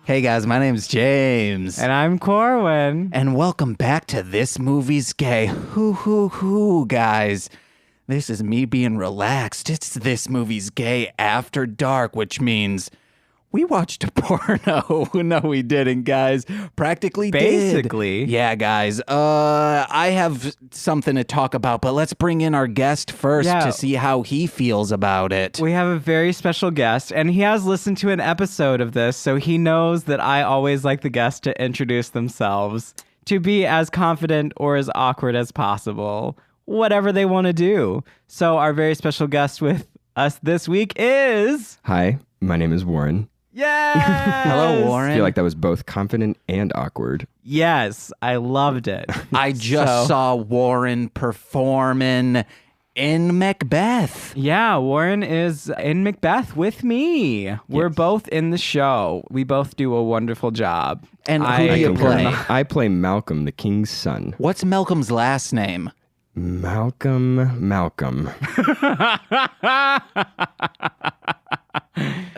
Hey guys, my name's James. And I'm Corwyn. And welcome back to This Movie's Gay. Hoo, guys. This is me being relaxed. It's This Movie's Gay After Dark, which means we watched a porno. No, we didn't, guys. Practically Basically. did. Yeah, guys. I have something to talk about, but let's bring in our guest first to see how he feels about it. We have a very special guest, and he has listened to an episode of this, so he knows that I always like the guest to introduce themselves, to be as confident or as awkward as possible, whatever they want to do. So our very special guest with us this week is... Hi, my name is Warren. Yes! Hello, Warren. I feel like that was both confident and awkward. Yes, I loved it. I just saw Warren performing in Macbeth. Yeah, Warren is in Macbeth with me. We're both in the show. We both do a wonderful job. And who do you play? I play Malcolm, the king's son. What's Malcolm's last name? Malcolm.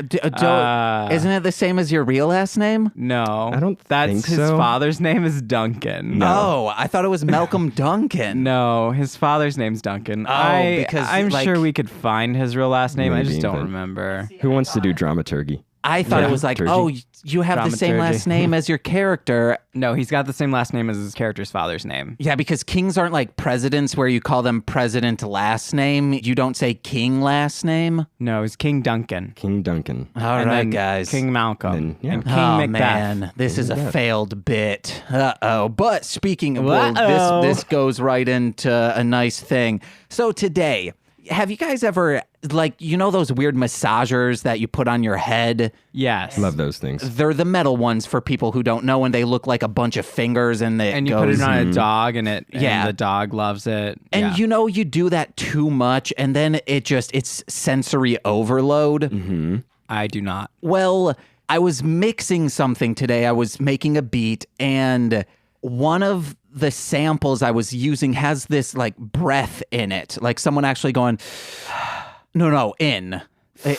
Isn't it the same as your real last name? No. I don't think his so. father's name is Duncan. No. Oh, I thought it was Malcolm Duncan. No, his father's name's Duncan. Because I'm sure we could find his real last name. I Maybe, just don't but- remember. Who wants to do dramaturgy? I thought it was like, Dramaturgy. you have the same Dramaturgy. last name as your character. No, he's got the same last name as his character's father's name. Yeah, because kings aren't like presidents where you call them president last name. You don't say king last name. No, it's King Duncan. King Duncan. All And right, then guys. King Malcolm. And, yeah. And King Oh, Macbeth. man, this is a Macbeth. failed bit. Uh-oh. But speaking of, Uh-oh. this goes right into a nice thing. So today, have you guys ever, like, you know those weird massagers that you put on your head? Yes. Love those things. They're the metal ones for people who don't know, and they look like a bunch of fingers, and And you goes, put it on a dog, and Yeah. the dog loves it. And Yeah. you know, you do that too much, and then it's sensory overload. Mm-hmm. I do not. Well, I was mixing something today. I was making a beat, and one of the samples I was using has this like breath in it, like someone actually going,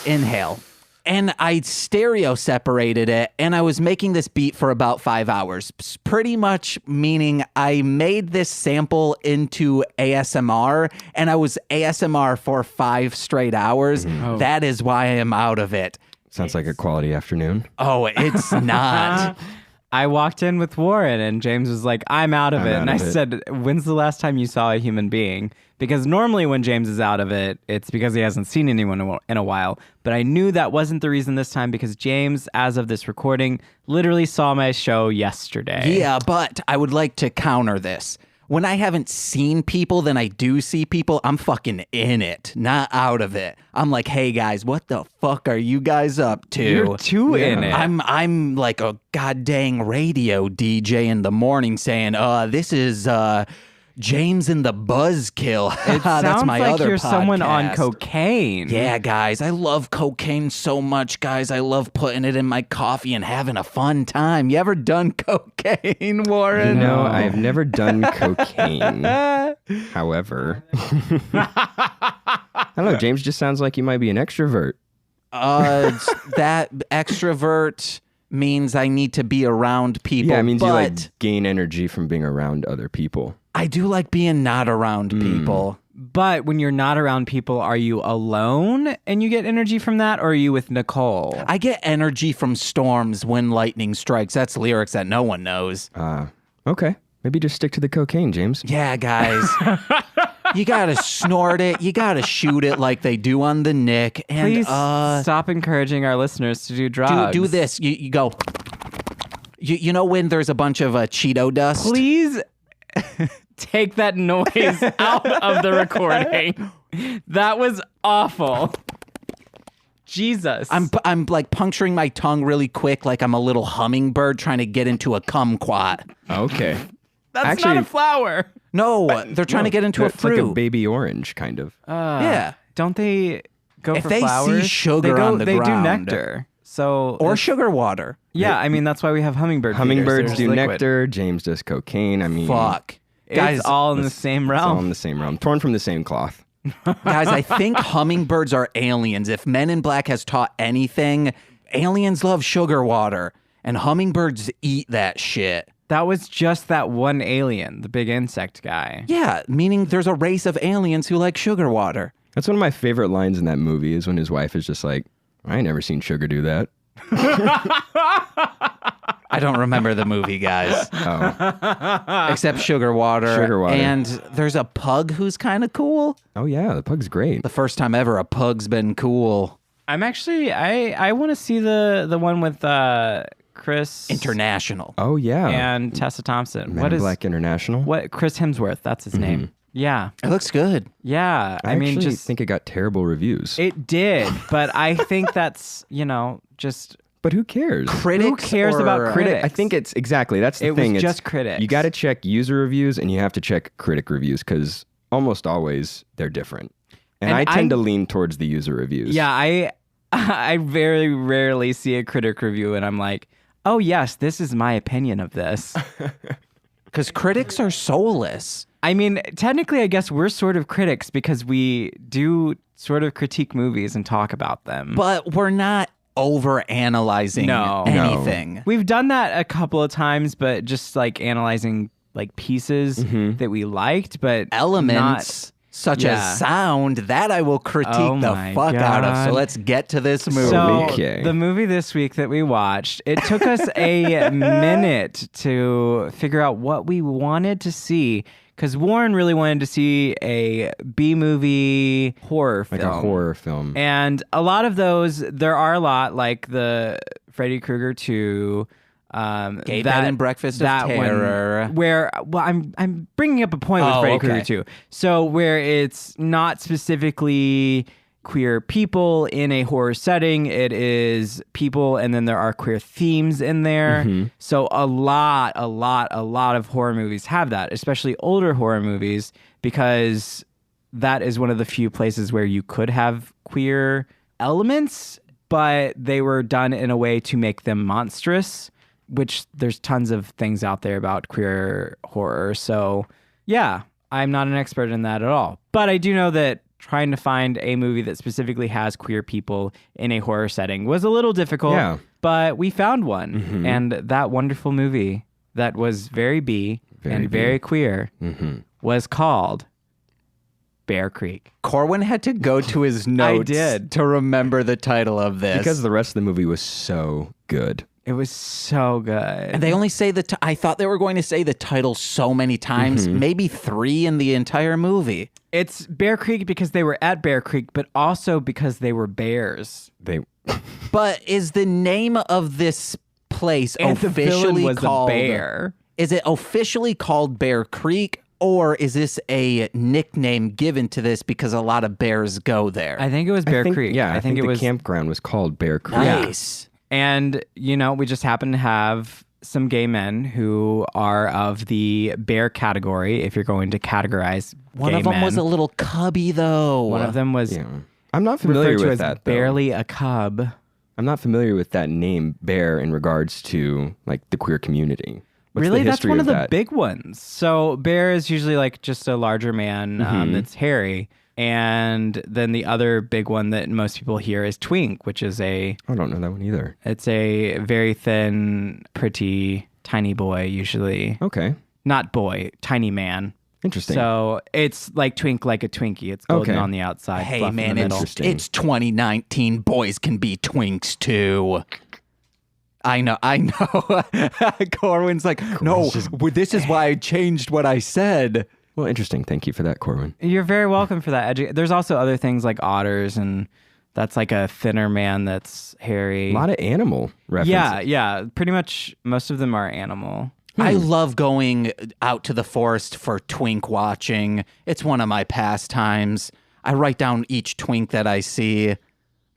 inhale. And I stereo separated it, and I was making this beat for about 5 hours, pretty much meaning I made this sample into ASMR, and I was ASMR for 5 straight hours. Oh. That is why I am out of it. Sounds like a quality afternoon. Oh, it's not. I walked in with Warren, and James was like, I'm out of I'm it. out And I of it. said, when's the last time you saw a human being? Because normally when James is out of it, it's because he hasn't seen anyone in a while. But I knew that wasn't the reason this time, because James, as of this recording, literally saw my show yesterday. Yeah, but I would like to counter this. When I haven't seen people, then I do see people, I'm fucking in it, not out of it. I'm like, hey guys, what the fuck are you guys up to? You're too in it. I'm like a goddamn radio DJ in the morning saying, this is James and the Buzzkill. It That's sounds my like other you're someone on podcast. cocaine. Yeah, guys, I love cocaine so much, guys. I love putting it in my coffee and having a fun time. You ever done cocaine, Warren? No, I've never done cocaine. However, I don't know. James just sounds like you might be an extrovert. That extrovert means I need to be around people. Yeah, it means but you like gain energy from being around other people. I do like being not around people. But when you're not around people, are you alone and you get energy from that, or are you with Nicole? I get energy from storms when lightning strikes. That's lyrics that no one knows. Okay. Maybe just stick to the cocaine, James. Yeah, guys. You gotta snort it. You gotta shoot it like they do on the Nick. And Please stop encouraging our listeners to do drugs. do this. You go. You know when there's a bunch of Cheeto dust? Please take that noise out of the recording. That was awful. Jesus. I'm like puncturing my tongue really quick, like I'm a little hummingbird trying to get into a kumquat. Okay. That's actually- not a flower. No, they're trying to get into a It's like fruit. a baby orange, kind of. Yeah. Don't they go If for they see flowers? sugar they on the they ground. do nectar. So Or sugar water. yeah, I mean that's why we have hummingbird. Hummingbirds feeders. do There's liquid. nectar. James does cocaine. I mean, Fuck. It's Guys, all in the same it's all realm. in the same realm. Torn from the same cloth. guys, I think hummingbirds are aliens. If Men in Black has taught anything, aliens love sugar water. and hummingbirds eat that shit. That was just that one alien, the big insect guy. Yeah, meaning there's a race of aliens who like sugar water. That's one of my favorite lines in that movie is when his wife is just like, I ain't never seen sugar do that. I don't remember the movie, guys. Oh. Except sugar water. Sugar water. And there's a pug who's kind of cool. Oh, yeah. The pug's great. The first time ever a pug's been cool. I'm actually, I want to see the one with Chris International. Oh, yeah. and Tessa Thompson. Men in Black International. What Chris Hemsworth? That's his name. Yeah, It looks good. yeah. I mean, actually just think it got terrible reviews. it did, but I think that's just But who cares? Critics who cares about or- critics? I think it's exactly. That's the It thing. was It's- just critics. You got to check user reviews and you have to check critic reviews because almost always they're different. And And I tend to I'm- lean towards the user reviews. Yeah, I very rarely see a critic review and I'm like, oh yes, this is my opinion of this. Because critics are soulless. I mean, technically, I guess we're sort of critics because we do sort of critique movies and talk about them. But we're not over-analyzing No. anything. We've done that a couple of times, but just like analyzing like pieces that we liked, but Elements such Yeah. as sound, that I will critique Oh the my fuck out of. So God. let's get to this movie. So Okay. the movie this week that we watched, it took us a minute to figure out what we wanted to see because Warren really wanted to see a B-movie horror film. Like a horror film. And a lot of those, there are a lot, like the Freddy Krueger 2, Gay Bed and Breakfast of Terror. where, well, I'm bringing up a point with Oh, Freddy okay. Krueger 2. So where it's not specifically queer people in a horror setting, it is people, and then there are queer themes in there. So a lot of horror movies have that, especially older horror movies, because that is one of the few places where you could have queer elements, but they were done in a way to make them monstrous, which there's tons of things out there about queer horror. So yeah, I'm not an expert in that at all. But I do know that trying to find a movie that specifically has queer people in a horror setting was a little difficult. Yeah. But we found one. And that wonderful movie that was very B and very queer was called Bear Creek. Corwyn had to go to his notes did. to remember the title of this. Because the rest of the movie was so good. It was so good. And they only say I thought they were going to say the title so many times, maybe 3 in the entire movie. It's Bear Creek because they were at Bear Creek, but also because they were bears. They But is the name of this place And the villain officially was called a bear. Is it officially called Bear Creek, or is this a nickname given to this because a lot of bears go there? I think it was Bear Creek. Yeah, I think it the was. campground was called Bear Creek. Nice. And, we just happen to have some gay men who are of the bear category, if you're going to categorize One gay of them men. was a little cubby, though. One of them was Yeah. I'm not familiar referred to with as that, though. barely a cub. I'm not familiar with that name, Bear, in regards to like the queer community. What's Really? the That's history one of the that? big ones. So bear is usually like just a larger man that's hairy. And then the other big one that most people hear is twink, which is I don't know that one either. it's a very thin, pretty, tiny boy usually. Okay. Not boy, tiny man. Interesting. So it's like twink like a Twinkie. It's golden Okay. on the outside, Hey, fluff in man, the middle. Interesting. it's 2019. Boys can be twinks, too. I know. Corwyn's like, no, this is why I changed what I said. Well, interesting. Thank you for that, Corwyn. You're very welcome for that. There's also other things like otters, and that's like a thinner man that's hairy. A lot of animal references. Yeah. Pretty much most of them are animal. I love going out to the forest for twink watching. It's one of my pastimes. I write down each twink that I see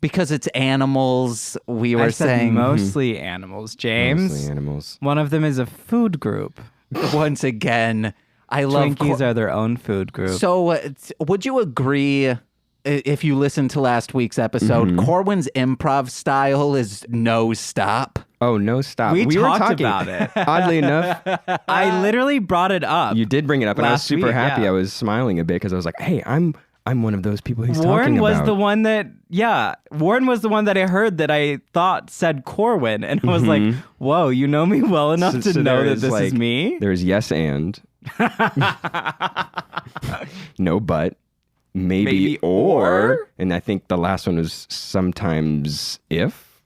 because it's animals. We were I said saying mostly animals, James. Mostly animals. One of them is a food group. once again. I love Twinkies are their own food group. So, would you agree? If you listened to last week's episode, Corwyn's improv style is no stop. Oh, no, stop. We were talked talking about it. Oddly enough, I literally brought it up. you did bring it up, and I was Last super week, happy. yeah. I was smiling a bit because I was like, "Hey, I'm I'm one of those people he's Warren talking was about. the one that, Warren was the one that I heard that I thought said Corwyn. And I was like, whoa, you know me well enough to know that this is me? There's yes and. No but. Maybe or. And I think the last one was sometimes if.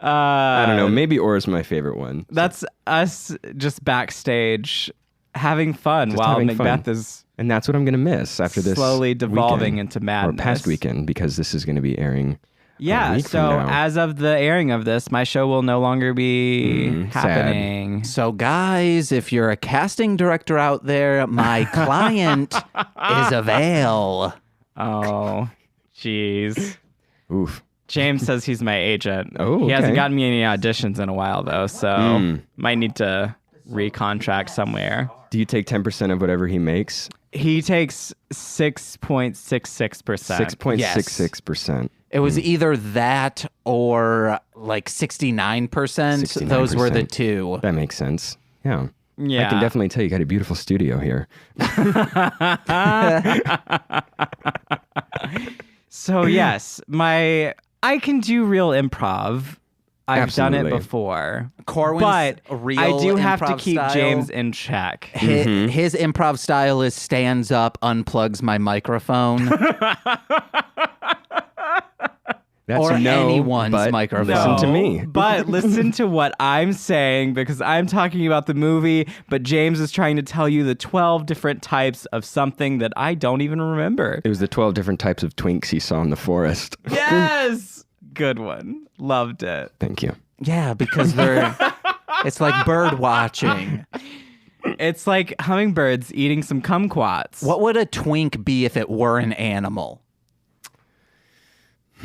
I don't know. Maybe or is my favorite one. That's us just backstage having fun Just while having Macbeth fun. is And that's what I'm going to miss after this slowly devolving weekend, into madness. or past weekend, because this is going to be airing a week so from now. as of the airing of this, my show will no longer be happening. So, guys, if you're a casting director out there, my client is a veil. Oh, jeez. Oof. James says he's my agent. Oh, He hasn't okay. gotten me any auditions in a while, though, so might need to recontract somewhere. Do you take 10% of whatever he makes? He takes 6.66%. 6.66%. It was either that or like 69%. Those were the 69%. two. That makes sense. Yeah. Yeah. I can definitely tell you got a beautiful studio here. So yes, I can do real improv. I've done it Absolutely. before. Corwyn's But real I do have to improv keep style. James in check. His improv style is stands up, unplugs my microphone. That's Or no, anyone's but microphone. Listen to me. But listen to what I'm saying, because I'm talking about the movie, but James is trying to tell you the 12 different types of something that I don't even remember. It was the 12 different types of twinks he saw in the forest. Yes! Good one. Loved it. Thank you. Yeah, because it's like bird watching. It's like hummingbirds eating some kumquats. What would a twink be if it were an animal?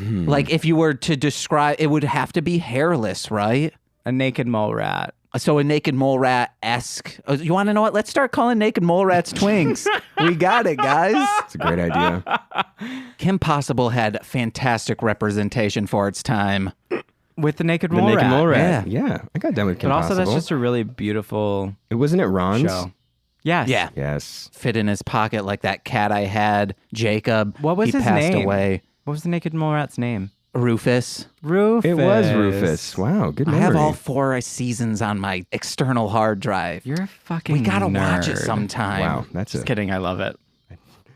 Like if you were to describe, it would have to be hairless, right? A naked mole rat. So a naked mole rat-esque. Oh, you want to know what? Let's start calling naked mole rats twinks. We got it, guys. It's a great idea. Kim Possible had fantastic representation for its time. With the naked The mole naked rat. mole rat. Yeah. I got done with Kim But also, that's Possible. just a really beautiful Wasn't it Ron's? show. Yes. Yeah. Yes. Fit in his pocket like that cat I had, Jacob. What was he his passed name? away. What was the naked mole rat's name? Rufus. Rufus. It was Rufus. Wow. Good I memory. have all 4 seasons on my external hard drive. You're a fucking We gotta nerd. watch it sometime. Wow. That's Just it. kidding. I love it.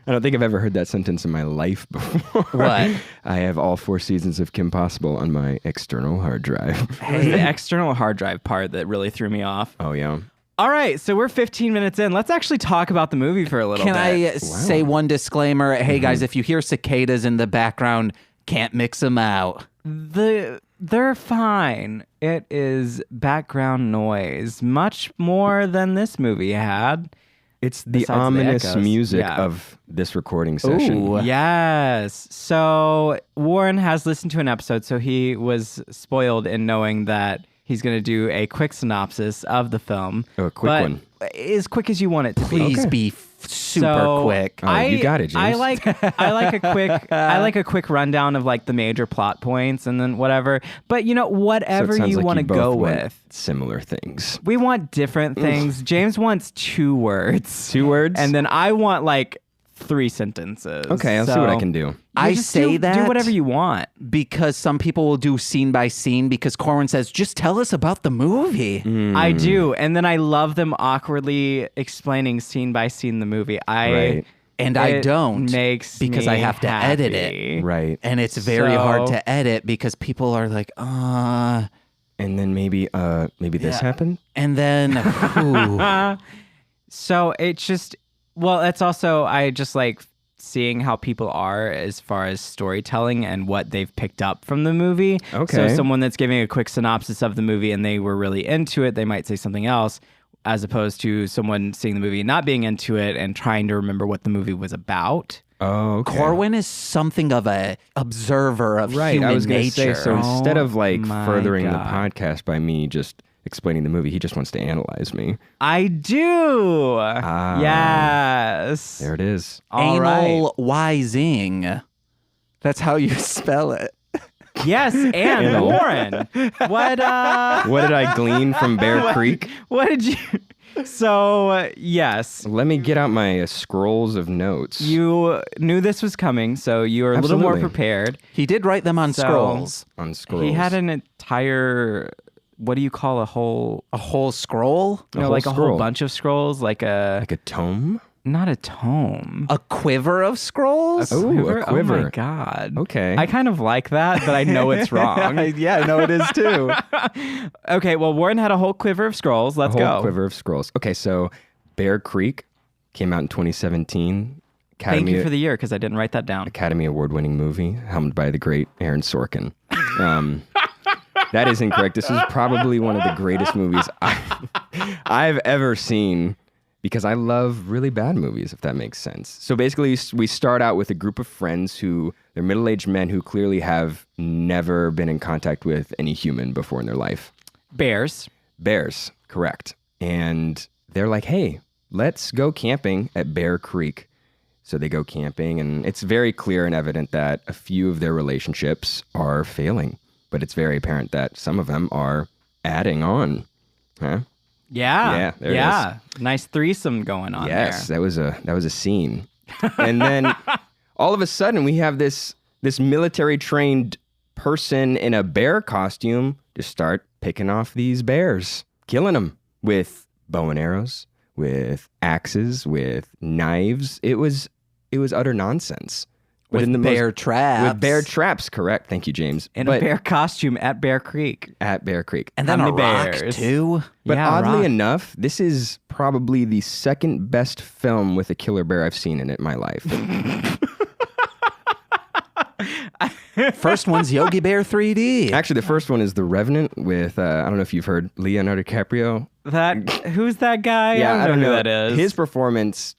I don't think I've ever heard that sentence in my life before. What? I have all 4 seasons of Kim Possible on my external hard drive. It was the external hard drive part that really threw me off. Oh, yeah. All right, so we're 15 minutes in. Let's actually talk about the movie for a little Can bit. I say one disclaimer? Hey, guys, if you hear cicadas in the background, can't mix them out. They're fine. It is background noise, much more than this movie had. It's the Besides the ominous echoes. music Yeah. of this recording session. Ooh. Yes. So Warren has listened to an episode, so he was spoiled in knowing that he's going to do a quick synopsis of the film. Oh, a quick but one. As quick as you want it to be. Please Okay. be super So, quick. Oh, you got it, James. I like a quick rundown of like the major plot points and then whatever. But So whatever it sounds you like want to both go want with. similar things. We want different things. James wants 2 words. 2 words? And then I want like 3 sentences. Okay, I'll see what I can do. I just say do that whatever you want. because some people will do scene by scene because Corwyn says, just tell us about the movie. I do. And then I love them awkwardly explaining scene by scene the movie. Right. And I It don't makes because me I have to edit happy. it. Right. And it's very hard So- to edit because people are like, And then maybe this happened? and then, ooh. So it's just, well, it's also, I just like seeing how people are as far as storytelling and what they've picked up from the movie. Okay. So someone that's giving a quick synopsis of the movie and they were really into it, they might say something else, as opposed to someone seeing the movie and not being into it and trying to remember what the movie was about. Oh, okay. Corwyn is something of a observer of Right, human I was going to nature. say, so instead of like my furthering the God. podcast by me just explaining the movie, he just wants to analyze me. I do. Yes. There it is. All right. Anal wising. That's how you spell it. Yes, and Anal. Warren. What What did I glean from Bear Creek? what did you So, yes. Let me get out my scrolls of notes. You knew this was coming, so you were a little more Absolutely. prepared. He did write them on scrolls. On scrolls. He had an entire, what do you call a whole, A whole scroll? no, whole like a whole scroll. bunch of scrolls, like Like a tome? not a tome. A quiver of scrolls? Oh, a Oh quiver. my God. Okay. I kind of like that, but I know it's wrong. Yeah, no, it is too. Okay, well, Warren had a whole quiver of scrolls. Let's a whole go. quiver of scrolls. Okay, so Bear Creek came out in 2017. Thank you for the year, because I didn't write that down. Academy Award-winning movie, helmed by the great Aaron Sorkin. That is incorrect. This is probably one of the greatest movies I've ever seen, because I love really bad movies, if that makes sense. So basically, we start out with a group of friends they're middle-aged men who clearly have never been in contact with any human before in their life. Bears. Bears, correct. And they're like, hey, let's go camping at Bear Creek. So they go camping, and it's very clear and evident that a few of their relationships are failing. But it's very apparent that some of them are adding on. Huh? Yeah. Yeah, there it Nice threesome going on Yes, there. that was a scene. And then all of a sudden we have this military trained person in a bear costume just start picking off these bears, killing them with bow and arrows, with axes, with knives. It was utter nonsense. But With bear traps. With bear traps, correct. Thank you, James. In But a bear costume at Bear Creek. at Bear Creek. And then How a many rock, bears? too. But Yeah, oddly rock. enough, this is probably the second best film with a killer bear I've seen in it in my life. First one's Yogi Bear 3D. Actually, the first one is The Revenant with, I don't know if you've heard Leonardo DiCaprio. Who's that guy? I don't know who that is. His performance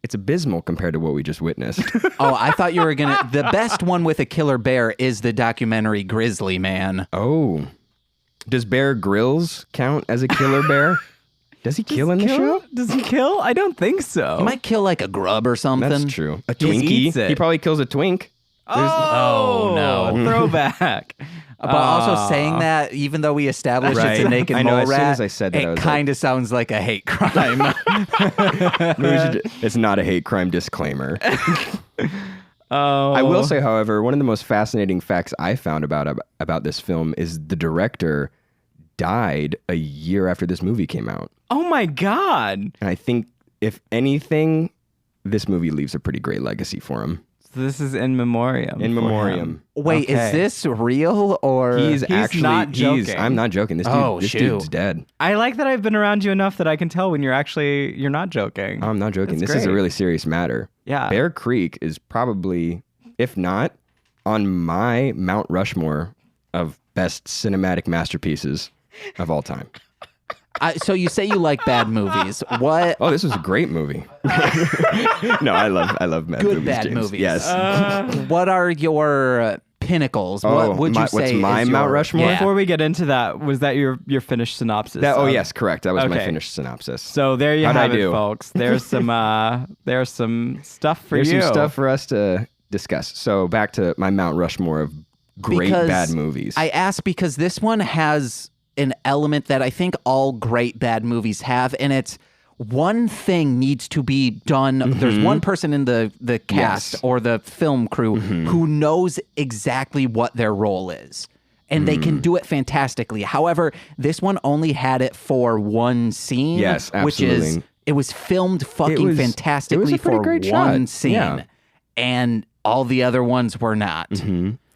it's abysmal compared to what we just witnessed. Oh, I thought you were going to... The best one with a killer bear is the documentary Grizzly Man. Oh. Does Bear Grylls count as a killer bear? Does he kill in the show? Does he kill? I don't think so. He might kill like a grub or something. That's true. A He Twinkie. eats it. He probably kills a twink. Oh, no. Throwback. But also saying that, even though we established it's a Right. naked I know, mole as soon rat, as I said that, I it was kind of sounds like a hate crime. It's not a hate crime disclaimer. Oh. I will say, however, one of the most fascinating facts I found about this film is the director died a year after this movie came out. Oh my God. And I think, if anything, this movie leaves a pretty great legacy for him. So this is in memoriam. In for memoriam. him. Wait, Okay. is this real or... He's actually not joking. I'm not joking. This shoot. dude's dead. I like that I've been around you enough that I can tell when you're not joking. I'm not joking. That's This is a great. really serious matter. Yeah. Bear Creek is probably, if not, on my Mount Rushmore of best cinematic masterpieces of all time. So you say you like bad movies. What? Oh, this was a great movie. No, I love bad Good movies, bad James. movies. Yes. What are your pinnacles? What would you say what's my is Mount your- Rushmore? Yeah. Before we get into that, was that your finished synopsis? Oh, of- yes, correct. That was my Okay. finished synopsis. So there you How'd I have it, do? folks. There's some stuff for There's you. some stuff for us to discuss. So back to my Mount Rushmore of great Because bad movies. I ask because this one has an element that I think all great bad movies have, and it's one thing needs to be done. There's one person in the cast Yes. or the film crew who knows exactly what their role is. And they can do it fantastically. However, this one only had it for one scene. Yes, Which is, absolutely. it was filmed fucking was- fantastically it was a pretty for great one shot. scene. Yeah. And all the other ones were not.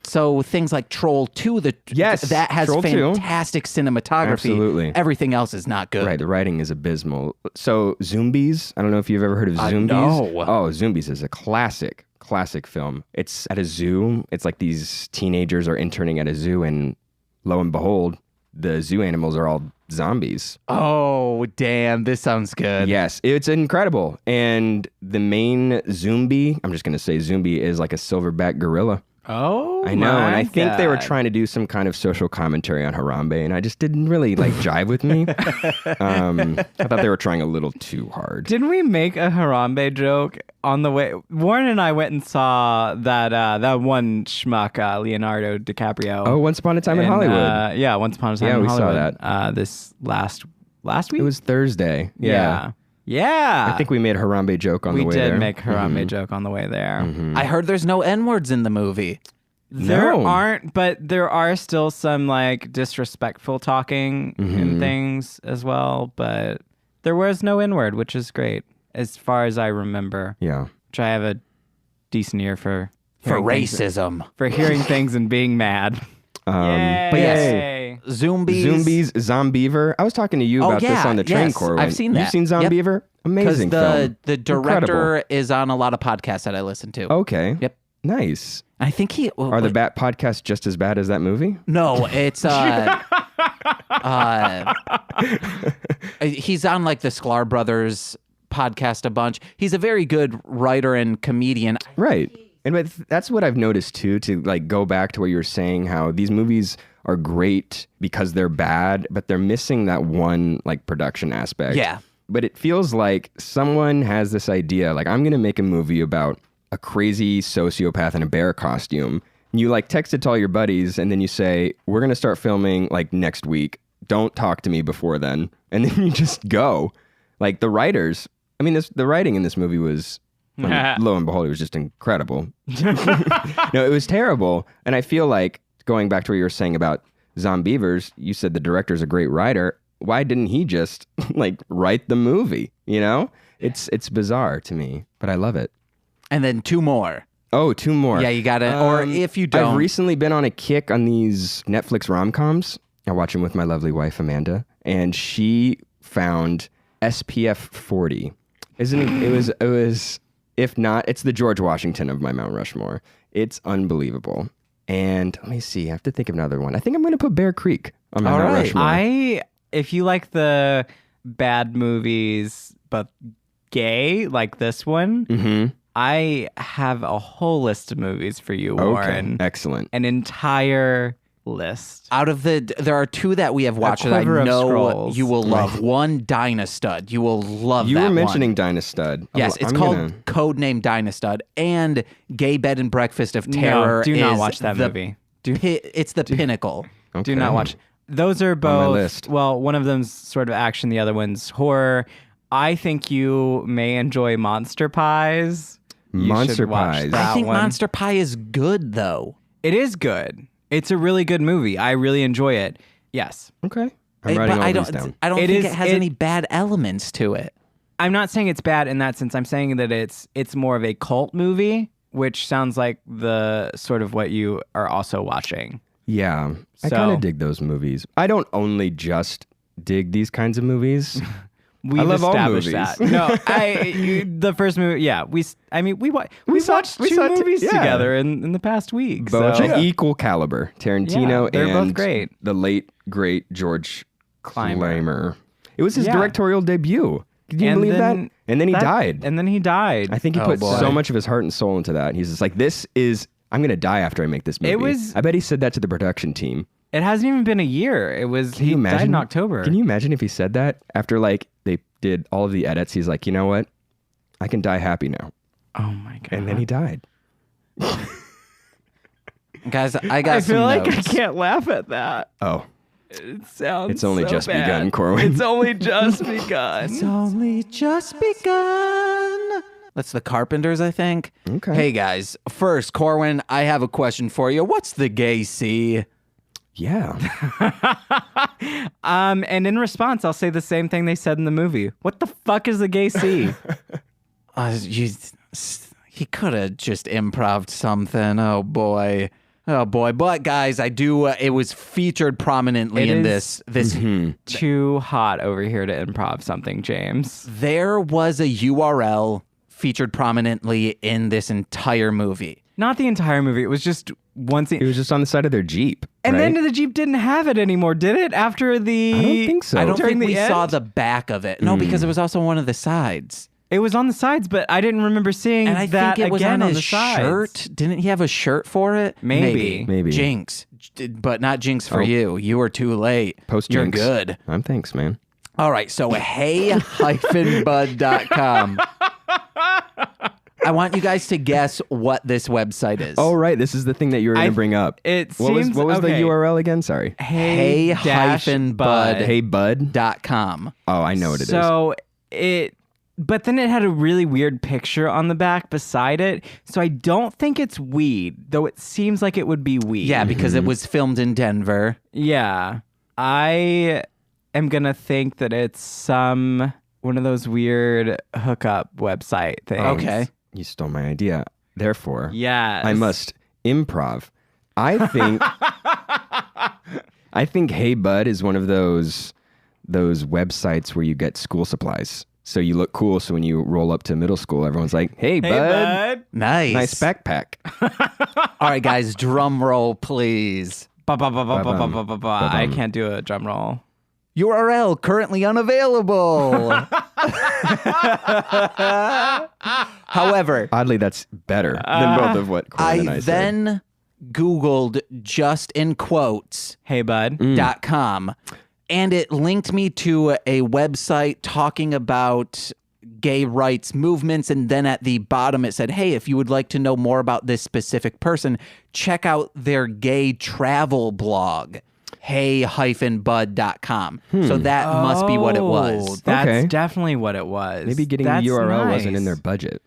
So things like Troll 2, Yes, that has Troll 2. fantastic cinematography. Absolutely. Everything else is not good. Right, the writing is abysmal. So Zombies, I don't know if you've ever heard of Zombies. no. Oh, Zombies is a classic film. It's at a zoo. It's like these teenagers are interning at a zoo, and lo and behold, the zoo animals are all zombies. Oh, damn. This sounds good. Yes, it's incredible. And the main zombie, I'm just going to say zombie, is like a silverback gorilla. Oh, I know, and I think they were God. trying to do some kind of social commentary on Harambe, and I just didn't really jive with me. I thought they were trying a little too hard. Didn't we make a Harambe joke on the way? Warren and I went and saw that one schmuck, Leonardo DiCaprio. Oh, Once Upon a Time in Hollywood. Yeah, Once Upon a Time Yeah, in we saw Hollywood. that. This last last week? It was Thursday. Yeah. Yeah. I think we made a Harambe joke on the way there. We did make Harambe joke on the way there. I heard there's no N-words in the movie. There No. aren't, but there are still some like disrespectful talking and things as well. But there was no N-word, which is great as far as I remember. Yeah. Which I have a decent ear for Racism. for hearing things and being mad. Yay. But yes, Zombies, Zombiever. I was talking to you about this on the train, Corwyn. I've seen that. You've seen Zombiever? Amazing film. The director Incredible. is on a lot of podcasts that I listen to. Okay. Yep. Nice. I think he... Are the Bat podcasts just as bad as that movie? No, it's... he's on like the Sklar Brothers podcast a bunch. He's a very good writer and comedian. Right. And that's what I've noticed too, to like go back to what you were saying, how these movies are great because they're bad, but they're missing that one like production aspect. Yeah. But it feels like someone has this idea, like I'm going to make a movie about a crazy sociopath in a bear costume. And you like text it to all your buddies and then you say, we're going to start filming like next week. Don't talk to me before then. And then you just go. Like the writers, I mean, the writing in this movie was... lo and behold, it was just incredible. No, it was terrible. And I feel like, going back to what you were saying about Zombievers, you said the director's a great writer. Why didn't he just like write the movie? You know? It's bizarre to me, but I love it. And then 2 more. Oh, 2 more. Yeah, you gotta, or if you don't. I've recently been on a kick on these Netflix rom-coms. I watch them with my lovely wife, Amanda, and she found SPF 40. Isn't it? It was, if not, it's the George Washington of my Mount Rushmore. It's unbelievable. And let me see, I have to think of another one. I think I'm going to put Bear Creek on my Mount Rushmore. If you like the bad movies, but gay, like this one, I have a whole list of movies for you, Warren. Excellent. An entire list. Out of there are 2 that we have watched that I know you will love. One, Dynastud. You will love that You were one. mentioning Dynastud. Yes, it's called Codename Dynastud, and Gay Bed and Breakfast of Terror. No, do not is watch that movie. It's the pinnacle. Okay. Do not watch. Those are both. On my list. Well, one of them's sort of action, the other one's horror. I think you may enjoy Monster Pies. Monster Pies. I think Monster Pie is good, though. It is good. It's a really good movie. I really enjoy it. Yes. Okay. I'm writing all these down. I don't think it has any bad elements to it. I'm not saying it's bad in that sense. I'm saying that it's more of a cult movie, which sounds like the sort of what you are also watching. Yeah. I So- kind of dig those movies. I don't only just dig these kinds of movies. We've I love all established movies. that. No, the first movie, yeah. We watched 2 saw movies yeah. together in the past week. Both So. equal caliber. Tarantino Yeah, they're and both great. the late, great George Clymer. Clymer. It was his Yeah. directorial debut. Can you believe that? And then he died. And then he died. I think he put boy. so much of his heart and soul into that. He's just like, I'm going to die after I make this movie. I bet he said that to the production team. It hasn't even been a year. He died in October. Can you imagine if he said that after like they did all of the edits? He's like, you know what? I can die happy now. Oh my God. And then he died. Guys, I got I some feel like notes. I can't laugh at that. Oh, It sounds it's only so just bad. begun, Corwyn. It's only just begun. It's only just begun. That's the Carpenters, I think. Okay. Hey, guys. First, Corwyn, I have a question for you. What's the gay C? Yeah. And in response, I'll say the same thing they said in the movie. What the fuck is a gay C? He could have just improv'd something. Oh boy. But guys, I do. It was featured prominently in this. Too hot over here to improv something, James. There was a URL featured prominently in this entire movie. Not the entire movie. It was just one scene. It was just on the side of their Jeep. And right? then the Jeep didn't have it anymore, did it? After the... I don't think so. I don't During think the we end? saw the back of it. No, because it was also one of the sides. It was on the sides, but I didn't remember seeing And I that think it was again on on his the sides. shirt. Didn't he have a shirt for it? Maybe. Jinx. But not Jinx for you. You were too late. Post You're Jinx. good. Thanks, man. All right. So hey-bud.com. I want you guys to guess what this website is. Oh, right. This is the thing that you were going to bring up. It What was seems the okay. URL again? Sorry. Hey-bud. Heybud.com. Oh, I know what it is. So but then it had a really weird picture on the back beside it. So I don't think it's weed, though it seems like it would be weed. Yeah, because it was filmed in Denver. Yeah. I am going to think that it's one of those weird hookup website things. Okay. You stole my idea. Therefore, Yes. I must improv. I think Hey Bud is one of those websites where you get school supplies. So you look cool. So when you roll up to middle school, everyone's like, "Hey, bud. Nice. Nice backpack." All right, guys, drum roll, please. I can't do a drum roll. URL currently unavailable. However, Oddly, that's better than both of what Corwyn and I I said. then Googled just in quotes Hey, bud. .com, and it linked me to a website talking about gay rights movements, and then at the bottom it said, hey, if you would like to know more about this specific person, check out their gay travel blog, hey-bud.com. So that must be what it was. That's Okay. definitely what it was. Maybe getting That's the URL wasn't nice. in their budget.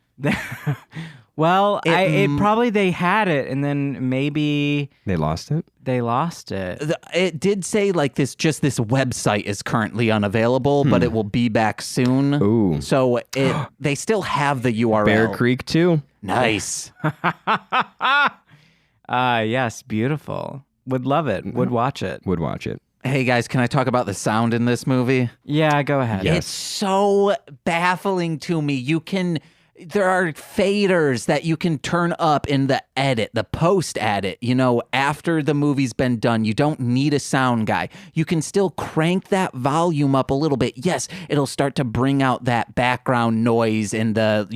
Well, it probably they had it, and then maybe They lost it? they lost it. It did say like this website is currently unavailable, but it will be back soon. Ooh. So they still have the URL. Bear Creek too? Nice. Yes, beautiful. Would love it. Would watch it. Would watch it. Hey guys, can I talk about the sound in this movie? Yeah, go ahead. Yes. It's so baffling to me. There are faders that you can turn up in the edit, the post edit, after the movie's been done. You don't need a sound guy. You can still crank that volume up a little bit. Yes, it'll start to bring out that background noise and the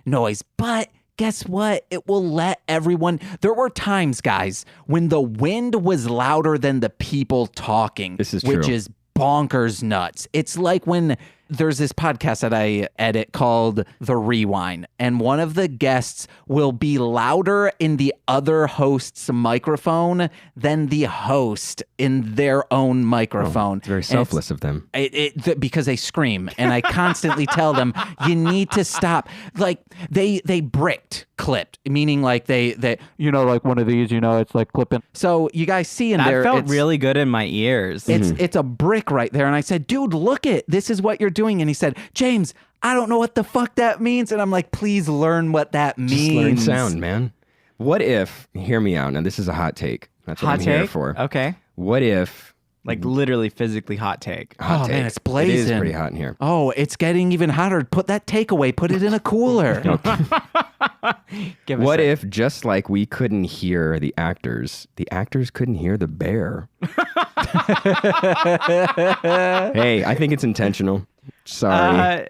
noise. But guess what? It will let everyone. There were times, guys, when the wind was louder than the people talking. This is which true. is bonkers nuts. It's like when there's this podcast that I edit called The Rewind, and one of the guests will be louder in the other host's microphone than the host in their own microphone. It's very selfless of them. Because they scream, and I constantly tell them, you need to stop. Like they clipped, meaning like they like one of these, it's like clipping. So you guys see in That there, felt really good in my ears. it's a brick right there. And I said, dude, look it. This is what you're doing. And he said, James, I don't know what the fuck that means. And I'm like, please learn what that means. Just learn sound, man. What if, hear me out. Now, this is a hot take. That's what hot I'm take. here for. Okay. What if... Like literally physically hot take. Hot Oh, take. man, it's blazing. It is pretty hot in here. Oh, it's getting even hotter. Put that takeaway. Put it in a cooler. Give us What a- if, just like we couldn't hear the actors couldn't hear the bear? Hey, I think it's intentional. Sorry.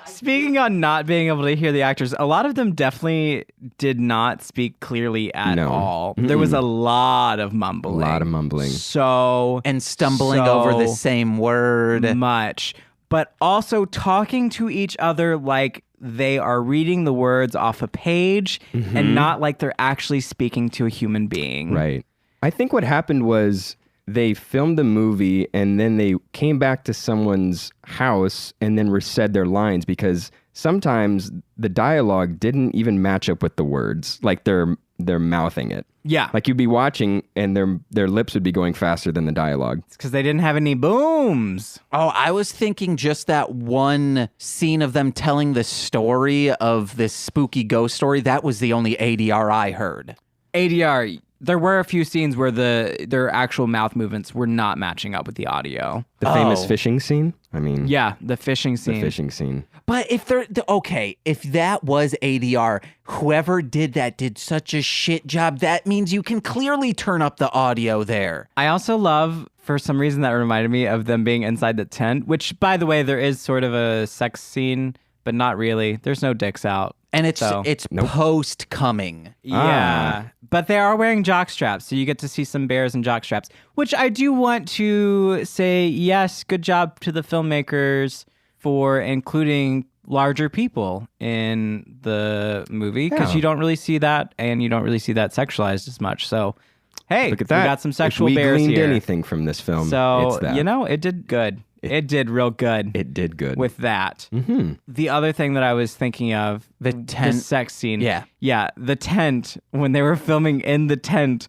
Speaking on not being able to hear the actors, a lot of them definitely did not speak clearly at No. all. There was a lot of mumbling. A lot of mumbling. So And stumbling over the same word. much. But also talking to each other like they are reading the words off a page and not like they're actually speaking to a human being. Right. I think what happened was they filmed the movie and then they came back to someone's house and then said their lines, because sometimes the dialogue didn't even match up with the words. Like they're mouthing it. Yeah. Like you'd be watching and their lips would be going faster than the dialogue. It's because they didn't have any booms. Oh, I was thinking just that one scene of them telling the story of this spooky ghost story. That was the only ADR I heard. ADR, there were a few scenes where their actual mouth movements were not matching up with the audio. The famous Oh. fishing scene? I mean, Yeah, the fishing the scene. fishing scene. But if that was ADR, whoever did that did such a shit job. That means you can clearly turn up the audio there. I also love, for some reason, that reminded me of them being inside the tent, which, by the way, there is sort of a sex scene, but not really. There's no dicks out. And it's So- post coming. Yeah. But they are wearing jock straps, so you get to see some bears and jock straps, which I do want to say, yes, good job to the filmmakers for including larger people in the movie because Yeah. you don't really see that, and you don't really see that sexualized as much. So, hey, Look at that. we got some sexual if we bears gleaned here. anything from this film, So, it's that. it did good. It did real good. It did good. With that. Mm-hmm. The other thing that I was thinking of, The tent. the sex scene. Yeah. Yeah, the tent, when they were filming in the tent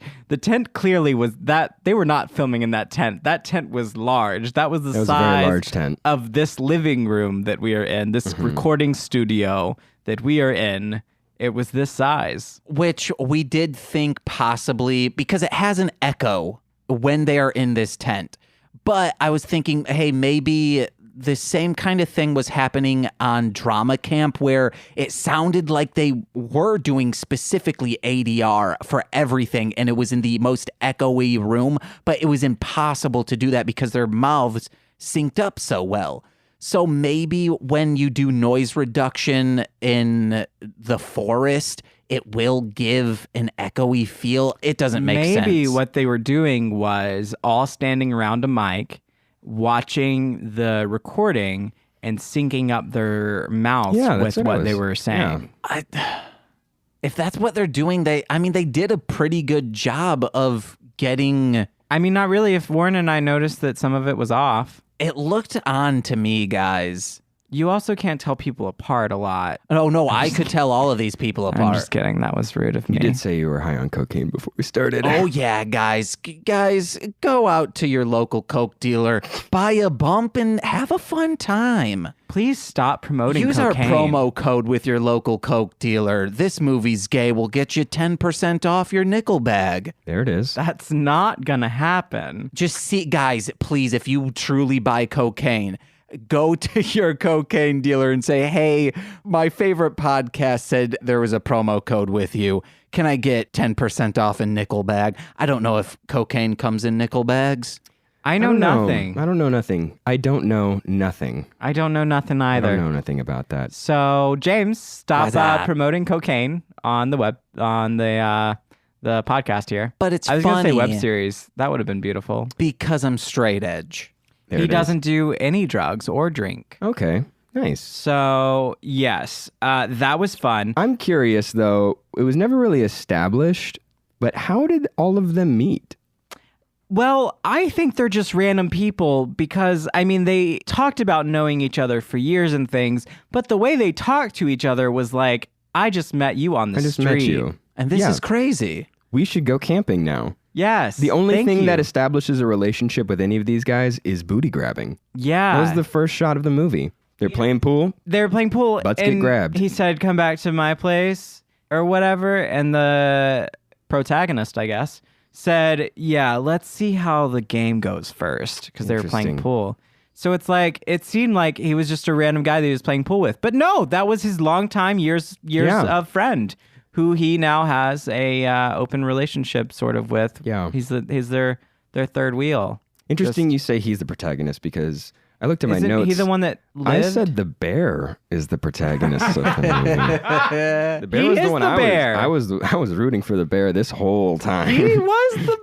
clearly was that, they were not filming in that tent. That tent was large. That was the That was a size very large tent. of this living room that we are in, this recording studio that we are in. It was this size. Which we did think possibly, because it has an echo when they are in this tent. But I was thinking, hey, maybe the same kind of thing was happening on drama camp where it sounded like they were doing specifically ADR for everything, and it was in the most echoey room, but it was impossible to do that because their mouths synced up so well. So maybe when you do noise reduction in the forest, it will give an echoey feel. It doesn't make sense. Maybe what they were doing was all standing around a mic, watching the recording and syncing up their mouths with what they were saying. If that's what they're doing, they did a pretty good job of getting... I mean, not really. If Warren and I noticed that some of it was off. It looked on to me, guys. You also can't tell people apart a lot. Oh, no, I could tell all of these people apart. I'm just kidding. That was rude of me. You did say you were high on cocaine before we started. Oh, yeah, guys, go out to your local Coke dealer, buy a bump, and have a fun time. Please stop promoting Use cocaine. our promo code with your local Coke dealer. This movie's gay will get you 10% off your nickel bag. There it is. That's not gonna happen. Just see, guys, please, if you truly buy cocaine, go to your cocaine dealer and say, hey, my favorite podcast said there was a promo code with you. Can I get 10% off a nickel bag? I don't know if cocaine comes in nickel bags. I know nothing. I don't know nothing. I don't know nothing. I don't know nothing either. I don't know nothing about that. So, James, stop Why's that? promoting cocaine on the web, on the podcast here. But it's I was going to say funny. web series. That would have been beautiful. Because I'm straight edge. There He it is. doesn't do any drugs or drink. Okay, nice. So, yes, that was fun. I'm curious, though. It was never really established, but how did all of them meet? Well, I think they're just random people because, I mean, they talked about knowing each other for years and things, but the way they talked to each other was like, I just met you on the I just street. met you. And this Yeah. is crazy. We should go camping now. Yes. The only thank thing you. that establishes a relationship with any of these guys is booty grabbing. Yeah. That was the first shot of the movie. They're playing pool. They were playing pool. Butts get and grabbed. He said, come back to my place or whatever. And the protagonist, I guess, said, yeah, let's see how the game goes first because they were playing Interesting. pool. So it's like, it seemed like he was just a random guy that he was playing pool with. But no, that was his longtime years Yeah. of friend who he now has a open relationship sort of with. Yeah. He's their third wheel. Interesting you say he's the protagonist because I looked at my Isn't notes. he the one that lived? I said the bear is the protagonist of the movie. The bear He was is the one the bear. I was rooting for the bear this whole time. He was the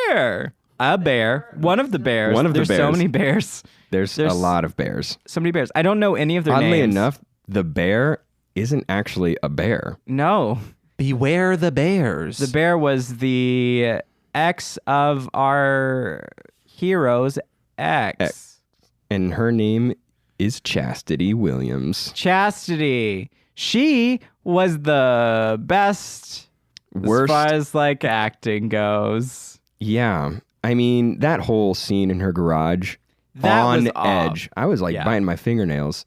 bear. A bear. One of the bears. One of the There's so bears. many bears. There's a lot of bears. So many bears. I don't know any of their Oddly names. enough, the bear isn't actually a bear. No. Beware the bears. The bear was the ex of our hero's ex. And her name is Chastity Williams. Chastity. She was the best Worst. as far as like acting goes. Yeah. I mean, that whole scene in her garage That on was odd. edge. I was like Yeah. biting my fingernails.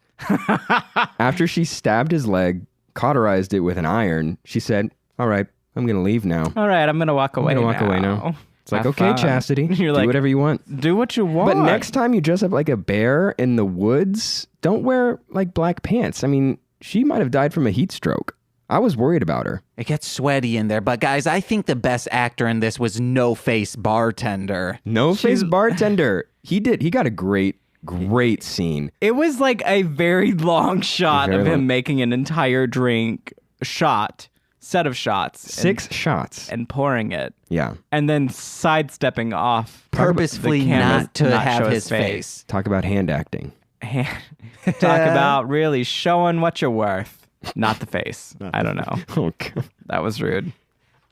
After she stabbed his leg, cauterized it with an iron, she said, all right, I'm going to leave now. All right, I'm going to walk away I'm gonna walk away now. It's like, Have okay, fun. Chastity, You're do like, whatever you want. do what you want. But next time you dress up like a bear in the woods, don't wear like black pants. I mean, she might have died from a heat stroke. I was worried about her. It gets sweaty in there. But guys, I think the best actor in this was No Face Bartender. No face bartender. He got a great scene. It was like a very long shot Very of him long. making an entire set of shots. 6 shots. And pouring it. Yeah. And then sidestepping off. Purposefully the camera not to show have his face. Talk about hand acting. Talk about really showing what you're worth. Not the face. I don't know. Oh, God. That was rude.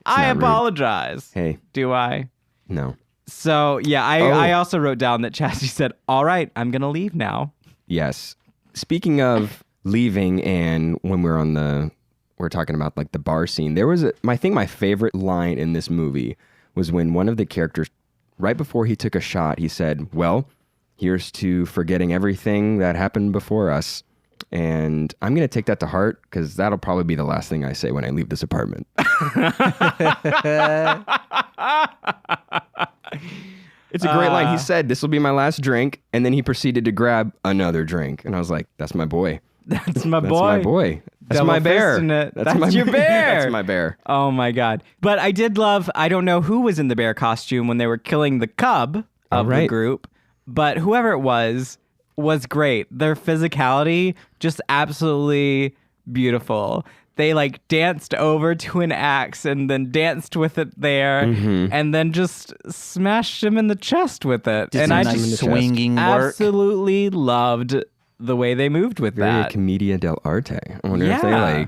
I not rude. apologize. Hey, Do I? no. So, yeah, I also wrote down that Chastity said, all right, I'm going to leave now. Yes. Speaking of leaving, and when we're talking about like the bar scene, there was I think my favorite line in this movie was when one of the characters, right before he took a shot, he said, well, here's to forgetting everything that happened before us. And I'm going to take that to heart because that'll probably be the last thing I say when I leave this apartment. It's a great line. He said, this will be my last drink. And then he proceeded to grab another drink. And I was like, that's my boy. That's my That's boy. my boy. That's Double my bear. fisting it. That's That's your bear. That's my bear. Oh, my God. But I did love, I don't know who was in the bear costume when they were killing the cub of the group. But whoever it was great. Their physicality, just absolutely beautiful. They like danced over to an axe and then danced with it there and then just smashed him in the chest with it. Did and some I nice just swinging work. absolutely loved the way they moved with Very that. commedia dell'arte. I wonder if they Yeah.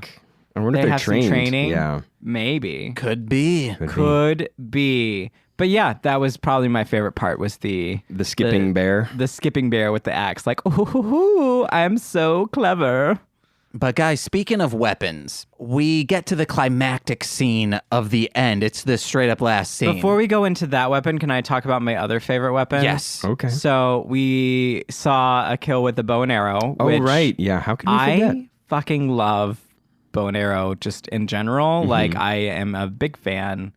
I wonder if They they're have some trained. training? Yeah. Maybe. Could be. Could be. But yeah, that was probably my favorite part was the skipping bear. The skipping bear with the axe. Like, ooh, I'm so clever. But guys, speaking of weapons, we get to the climactic scene of the end. It's the straight up last scene. Before we go into that weapon, can I talk about my other favorite weapon? Yes. Okay. So we saw a kill with the bow and arrow. Oh, which right. Yeah. How can you forget? I fucking love bow and arrow just in general. Like, I am a big fan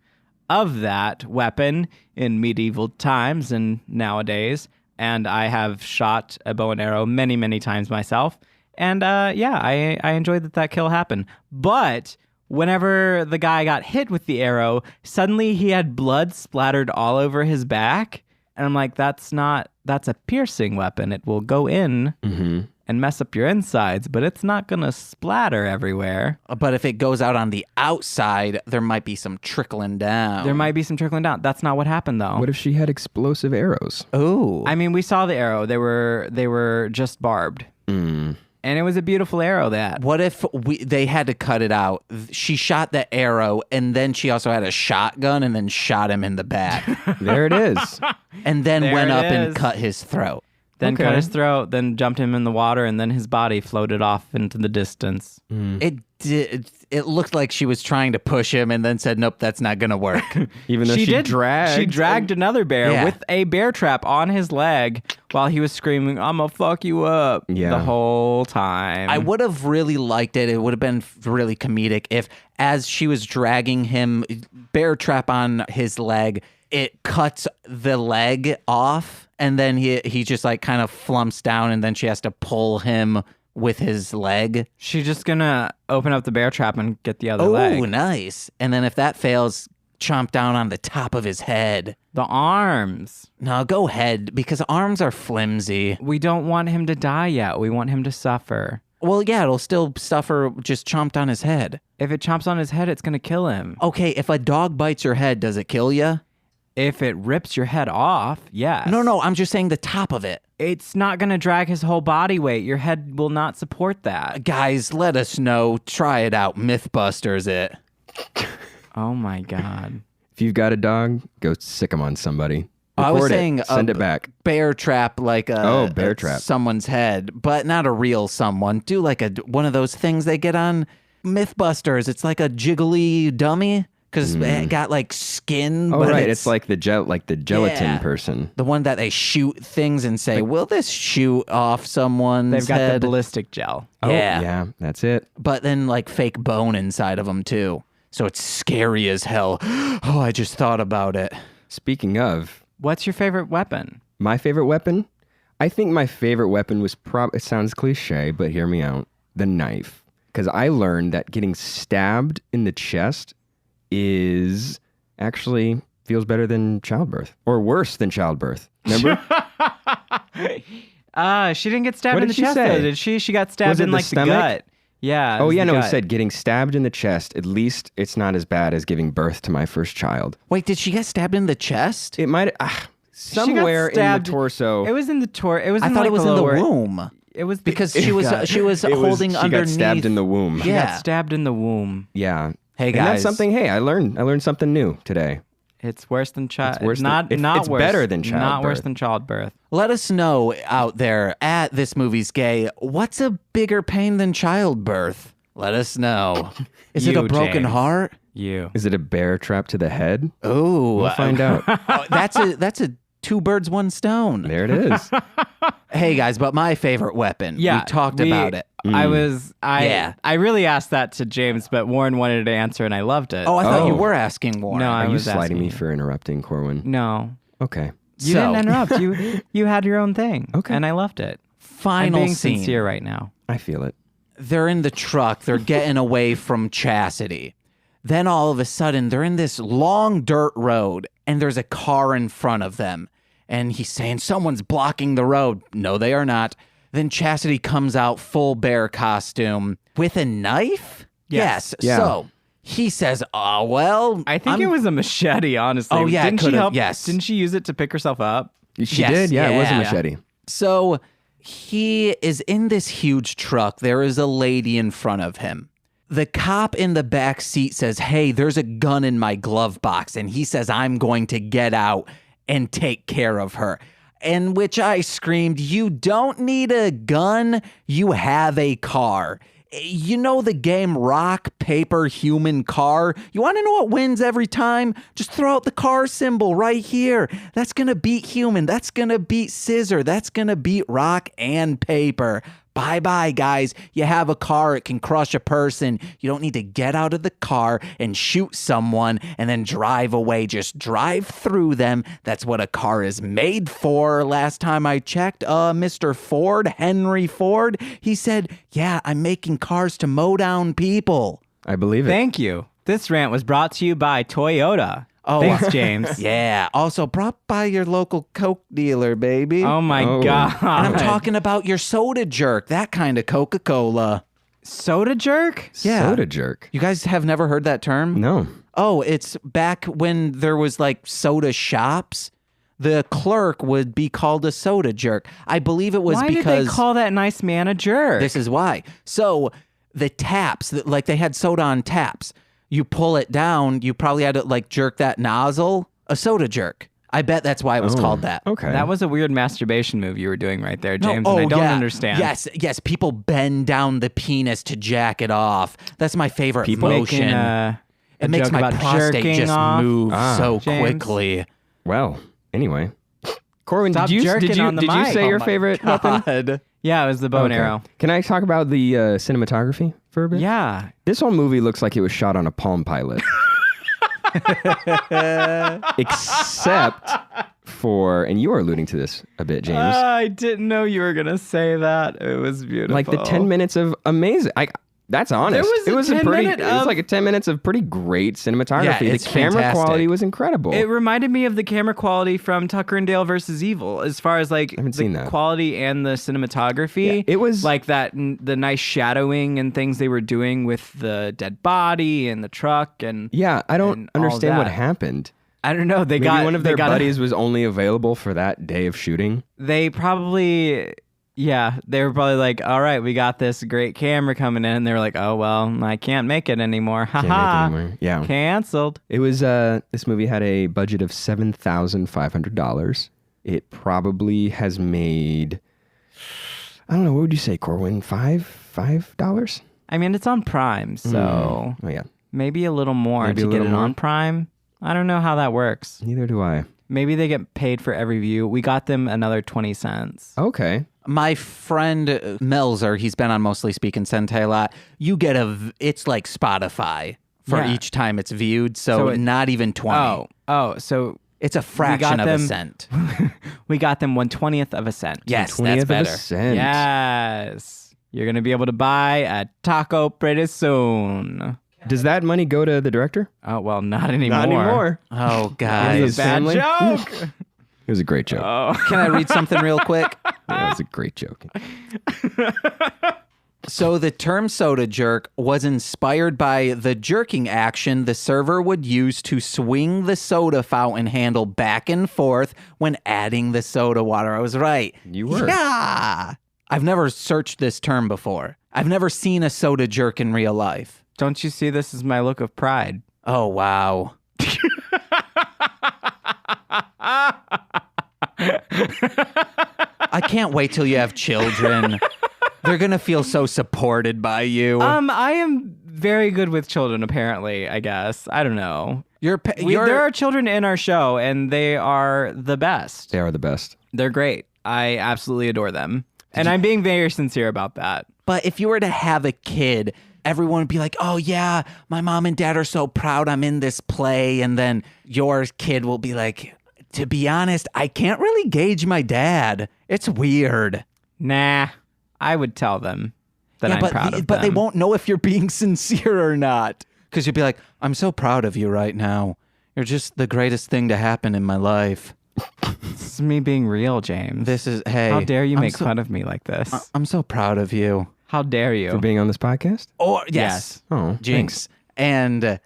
of that weapon in medieval times and nowadays. And I have shot a bow and arrow many, many times myself. And I enjoyed that kill happened. But whenever the guy got hit with the arrow, suddenly he had blood splattered all over his back. And I'm like, that's a piercing weapon. It will go in and mess up your insides, but it's not going to splatter everywhere. But if it goes out on the outside, there might be some trickling down. There might be some trickling down. That's not what happened, though. What if she had explosive arrows? Oh. I mean, we saw the arrow. They were just barbed. And it was a beautiful arrow that. What if they had to cut it out? She shot the arrow, and then she also had a shotgun, and then shot him in the back, There it is. and then There went it up is. and cut his throat. Then Okay. cut his throat, then jumped him in the water, and then his body floated off into the distance. It did. It looked like she was trying to push him, and then said, "Nope, that's not gonna work." Even though she dragged. She dragged another bear Yeah. with a bear trap on his leg while he was screaming, "I'm gonna fuck you up!" Yeah. the whole time. I would have really liked it. It would have been really comedic if, as she was dragging him, bear trap on his leg, it cuts the leg off, and then he just like kind of flumps down, and then she has to pull him with his leg. She's just gonna open up the bear trap and get the other Oh, leg. nice. And then if that fails, chomp down on the top of his head. The arms. No, go head, because arms are flimsy. We don't want him to die yet. We want him to suffer. Well, yeah, it'll still suffer just chomped on his head. If it chomps on his head, it's gonna kill him. Okay, if a dog bites your head, does it kill you? If it rips your head off, yes. No, I'm just saying the top of it. It's not going to drag his whole body weight. Your head will not support that. Guys, let us know. Try it out. Mythbusters it. Oh my God. If you've got a dog, go sick him on somebody. I was Record it. saying Send it back. Bear trap like a bear trap. someone's head, but not a real someone. Do like one of those things they get on Mythbusters. It's like a jiggly dummy because it got like skin. Oh, but right. It's like the gelatin Yeah. person. the one that they shoot things and say, "Will this shoot off someone's They've got head?" the ballistic gel. Oh, Yeah. yeah. That's it. But then like fake bone inside of them too. So it's scary as hell. Oh, I just thought about it. Speaking of What's your favorite weapon? my favorite weapon, I think my favorite weapon was it sounds cliche, but hear me out. The knife. Because I learned that getting stabbed in the chest is actually feels better than childbirth or worse than childbirth. Remember? She didn't get stabbed What in did the she chest, say? though, did she? She got stabbed Was it in the like the stomach? gut. Yeah. Oh, was yeah, the no, gut. it said getting stabbed in the chest. At least it's not as bad as giving birth to my first child. Wait, did she get stabbed in the chest? It might. somewhere in the torso. It was in the torso. It was. I thought it was in the womb. It was because she was holding she underneath. got stabbed in the womb. She got stabbed in the womb. Yeah. Hey guys, and that's something. Hey, I learned something new today. It's worse than child. It's not worse. better than childbirth. Not worse than childbirth. Let us know out there at This Movie's Gay. What's a bigger pain than childbirth? Let us know. Is it a broken James. heart? You. Is it a bear trap to the head? Oh, We'll find out. That's a 2 birds, 1 stone. There it is. Hey guys, but my favorite weapon. Yeah, we talked about it. I really asked that to James, but Warren wanted to answer, and I loved it. Oh, I thought you were asking Warren. No, I Are you was sliding asking me you. for interrupting, Corwyn? No, Okay. you didn't interrupt. You had your own thing. Okay. And I loved it. Final I'm being scene. sincere right now. I feel it. They're in the truck. They're getting away from Chastity. Then all of a sudden, they're in this long dirt road, and there's a car in front of them. And he's saying, someone's blocking the road. No, they are not. Then Chastity comes out full bear costume with a knife? Yes. Yeah. So he says, oh, well. I think it was a machete, honestly. Oh, yeah, it Didn't she could've- help? yes. Didn't she use it to pick herself up? She Yes, did? Yeah, it was a yeah. machete. So he is in this huge truck. There is a lady in front of him. The cop in the back seat says, hey, there's a gun in my glove box. And he says, I'm going to get out and take care of her. And which I screamed, you don't need a gun. You have a car. You know the game rock, paper, human, car? You want to know what wins every time? Just throw out the car symbol right here. That's going to beat human. That's going to beat scissor. That's going to beat rock and paper. Bye-bye, guys. You have a car. It can crush a person. You don't need to get out of the car and shoot someone and then drive away. Just drive through them. That's what a car is made for. Last time I checked, Mr. Ford, Henry Ford, he said, yeah, I'm making cars to mow down people. I believe it. Thank you. This rant was brought to you by Toyota. Oh, thanks, James. Yeah. Also brought by your local Coke dealer, baby. Oh, my God. And I'm talking about your soda jerk, that kind of Coca-Cola. Soda jerk? Yeah. Soda jerk. You guys have never heard that term? No. Oh, it's back when there was like soda shops. The clerk would be called a soda jerk. I believe it was Why because... did they call that nice man a jerk? This is why. So the taps, like they had soda on taps. You pull it down, you probably had to like jerk that nozzle. A soda jerk. I bet that's why it was called that. Okay. That was a weird masturbation move you were doing right there, James, and I don't understand. Yes, people bend down the penis to jack it off. That's my favorite motion. It makes my prostate just move so James. quickly. Well, anyway. Corwyn, Stop did you jerking on the mic. say your my favorite weapon? God. Yeah, it was the bow and Okay. arrow. Can I talk about the cinematography for a bit? Yeah. This whole movie looks like it was shot on a Palm Pilot. Except for, and you were alluding to this a bit, James. I didn't know you were going to say that. It was beautiful. Like the 10 minutes of amazing. That's honest. There was a 10 minute It was of- like a 10 minutes of pretty great cinematography. Yeah, it's the camera fantastic. quality was incredible. It reminded me of the camera quality from Tucker and Dale versus Evil, as far as like haven't the seen that. quality and the cinematography. Yeah, it was- like that, the nice shadowing and things they were doing with the dead body and the truck and yeah, I don't and all understand what that. happened. I don't know. Maybe one of their buddies was only available for that day of shooting. They probably, yeah, they were probably like, all right, we got this great camera coming in. And they were like, oh, well, I can't make it anymore. Can't make it Haha. anymore. Yeah. Canceled. It was this movie had a budget of $7,500. It probably has made, I don't know, what would you say, Corwyn? $5? I mean, it's on Prime, so Oh yeah. maybe a little more Maybe to a get little it more? on Prime. I don't know how that works. Neither do I. Maybe they get paid for every view. We got them another 20 cents. Okay. My friend Melzer, he's been on Mostly Speaking Sentai a lot. You get it's like Spotify for Yeah. each time it's viewed, so not even 20. So It's a fraction of a them- cent. we got them 1/20th of a cent. Yes, 20th that's of a better. cent. Yes. You're going to be able to buy a taco pretty soon. Does that money go to the director? Oh, well, not anymore. Not anymore. Oh, His guys. Bad family? joke. It was a great joke. Can I read something real quick? That was a great joke. So the term soda jerk was inspired by the jerking action the server would use to swing the soda fountain handle back and forth when adding the soda water. I was right. You were. Yeah. I've never searched this term before. I've never seen a soda jerk in real life. Don't you see this as my look of pride? Oh, wow. I can't wait till you have children. They're going to feel so supported by you. I am very good with children, apparently, I guess. I don't know. There are children in our show, and they are the best. They are the best. They're great. I absolutely adore them. And I'm being very sincere about that. But if you were to have a kid, everyone would be like, oh, yeah, my mom and dad are so proud I'm in this play. And then your kid will be like, to be honest, I can't really gauge my dad. It's weird. Nah, I would tell them that I'm proud of them. But they won't know if you're being sincere or not. Because you'll be like, I'm so proud of you right now. You're just the greatest thing to happen in my life. This is me being real, James. Hey. How dare you make fun of me like this? I'm so proud of you. How dare you? For being on this podcast? Yes. Oh, Jinx. thanks. And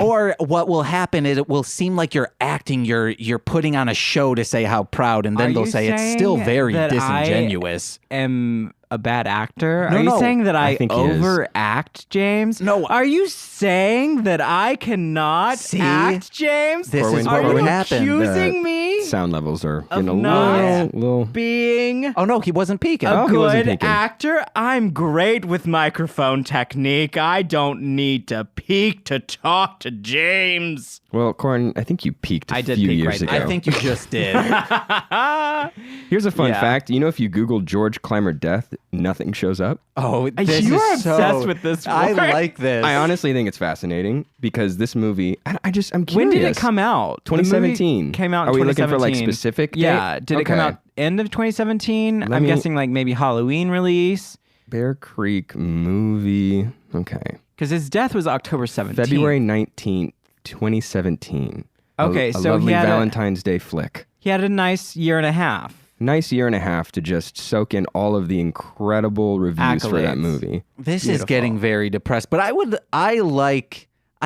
or what will happen is it will seem like you're acting, you're putting on a show to say how proud, and then they'll say it's still very disingenuous. I am a bad actor? No, Are you saying that I think he is. overact, James? No. Are you saying that I cannot act, James? This is what Are would you happen. accusing me Sound levels are of getting a not little. being Oh no, he wasn't peeking. a he wasn't good peeking. actor? I'm great with microphone technique. I don't need to peek to talk to James. Well, Corn, I think you peaked a I did few peak years right ago. there. I think you just did. Here's a fun Yeah. fact. You know, if you Google George Clymer death, nothing shows up. Oh, this You is are so, obsessed with this I one. like this. I honestly think it's fascinating because this movie, I'm curious. When did it come out? The movie 2017. Came out in Are we looking for, like, 2017. specific date? Yeah. Did it come Okay. out end of 2017? Let I'm me- guessing like maybe Halloween release. Bear Creek movie. Okay. Because his death was October 17th. February 19th, 2017. Okay, a so he lovely had Valentine's Day flick. He had a nice year and a half. Nice year and a half to just soak in all of the incredible reviews for that Accolades. movie. This is Beautiful. getting very depressed, but I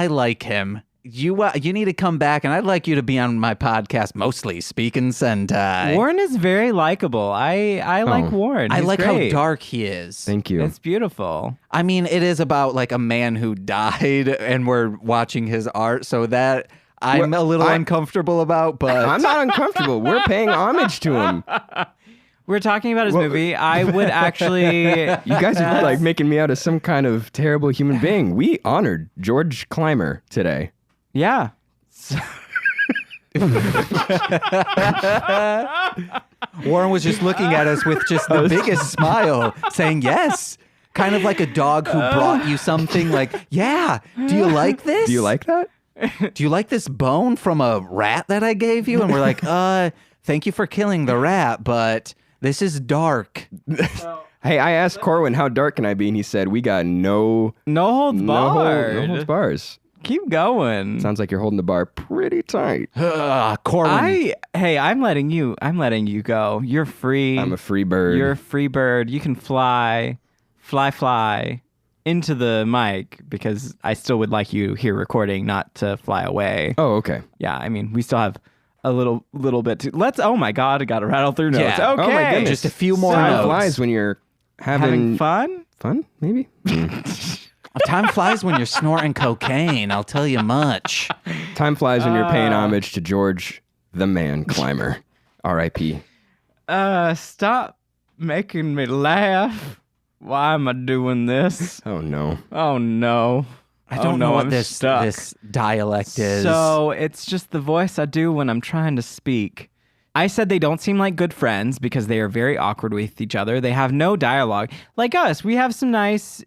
like him. You need to come back, and I'd like you to be on my podcast, mostly speaking Sentai. Warren is very likable. I like Warren. I He's like great. how dark he is. Thank you. It's beautiful. I mean, it is about like a man who died, and we're watching his art, so that I'm a little uncomfortable about. But I'm not uncomfortable. We're paying homage to him. We're talking about his movie. I would actually... You guys are like making me out as some kind of terrible human being. We honored George Clymer today. Yeah. Warren was just looking at us with just the biggest smile, saying yes. Kind of like a dog who brought you something like, yeah, do you like this? Do you like that? Do you like this bone from a rat that I gave you? And we're like, thank you for killing the rat, but this is dark. Hey, I asked Corwyn, how dark can I be? And he said, we got no holds barred. No holds bars. Keep going. Sounds like you're holding the bar pretty tight. Corwyn. I'm letting you go. You're free. I'm a free bird. You're a free bird. You can fly into the mic because I still would like you here recording, not to fly away. Oh, okay. Yeah, I mean, we still have a little bit to oh my God, I got to rattle through notes. Yeah. Okay. Oh my goodness. Just a few more Time notes. flies when you're Having fun? Fun, maybe? Time flies when you're snorting cocaine, I'll tell you much. Time flies when you're paying homage to George the Man Clymer. R.I.P. Stop making me laugh. Why am I doing this? Oh, no. Oh no. I don't know what I'm this stuck. this dialect is. So it's just the voice I do when I'm trying to speak. I said they don't seem like good friends because they are very awkward with each other. They have no dialogue. Like us, we have some nice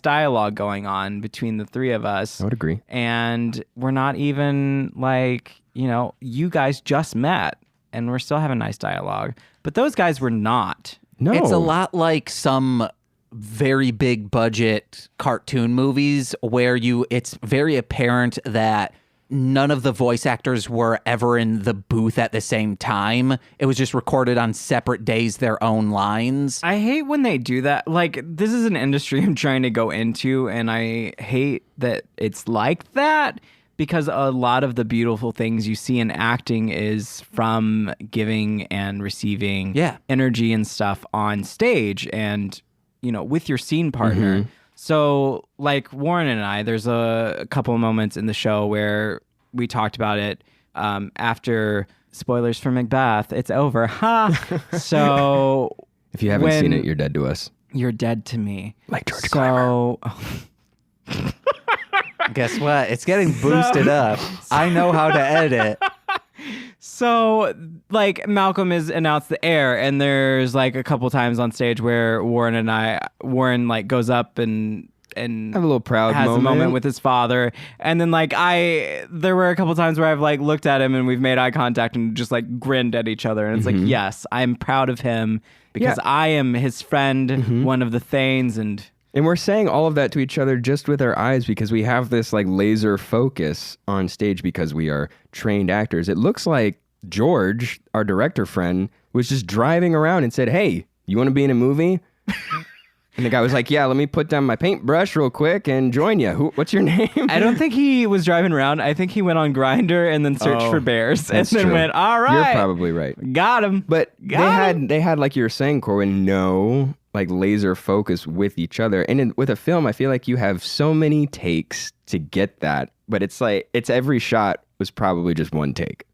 dialogue going on between the three of us. I would agree. And we're not even like, you guys just met and we're still having nice dialogue. But those guys were not. No. It's a lot like some very big budget cartoon movies where it's very apparent that none of the voice actors were ever in the booth at the same time. It was just recorded on separate days, their own lines. I hate when they do that. Like, this is an industry I'm trying to go into, and I hate that it's like that, because a lot of the beautiful things you see in acting is from giving and receiving energy and stuff on stage and, you know, with your scene partner. So, like Warren and I, there's a couple of moments in the show where we talked about it after, spoilers for Macbeth, it's over. Ha! So... If you haven't seen it, you're dead to us. You're dead to me. Like George Clymer. Guess what? It's getting boosted up. I know how to edit. So, like, Malcolm is announced the heir, and there's, like, a couple times on stage where Warren, like, goes up and have a little proud has moment. a moment with his father. And then, like, there were a couple times where I've, like, looked at him and we've made eye contact and just, like, grinned at each other. And it's like, yes, I'm proud of him because I am his friend, one of the Thanes, and we're saying all of that to each other just with our eyes because we have this like laser focus on stage because we are trained actors. It looks like George, our director friend, was just driving around and said, "Hey, you want to be in a movie?" And the guy was like, "Yeah, let me put down my paintbrush real quick and join you. What's your name?" I don't think he was driving around. I think he went on Grindr and then searched for bears and then went, "All right, you're probably right. Got him." But they had like you were saying, Corwyn, no like laser focus with each other. And with a film, I feel like you have so many takes to get that, but it's like every shot was probably just one take.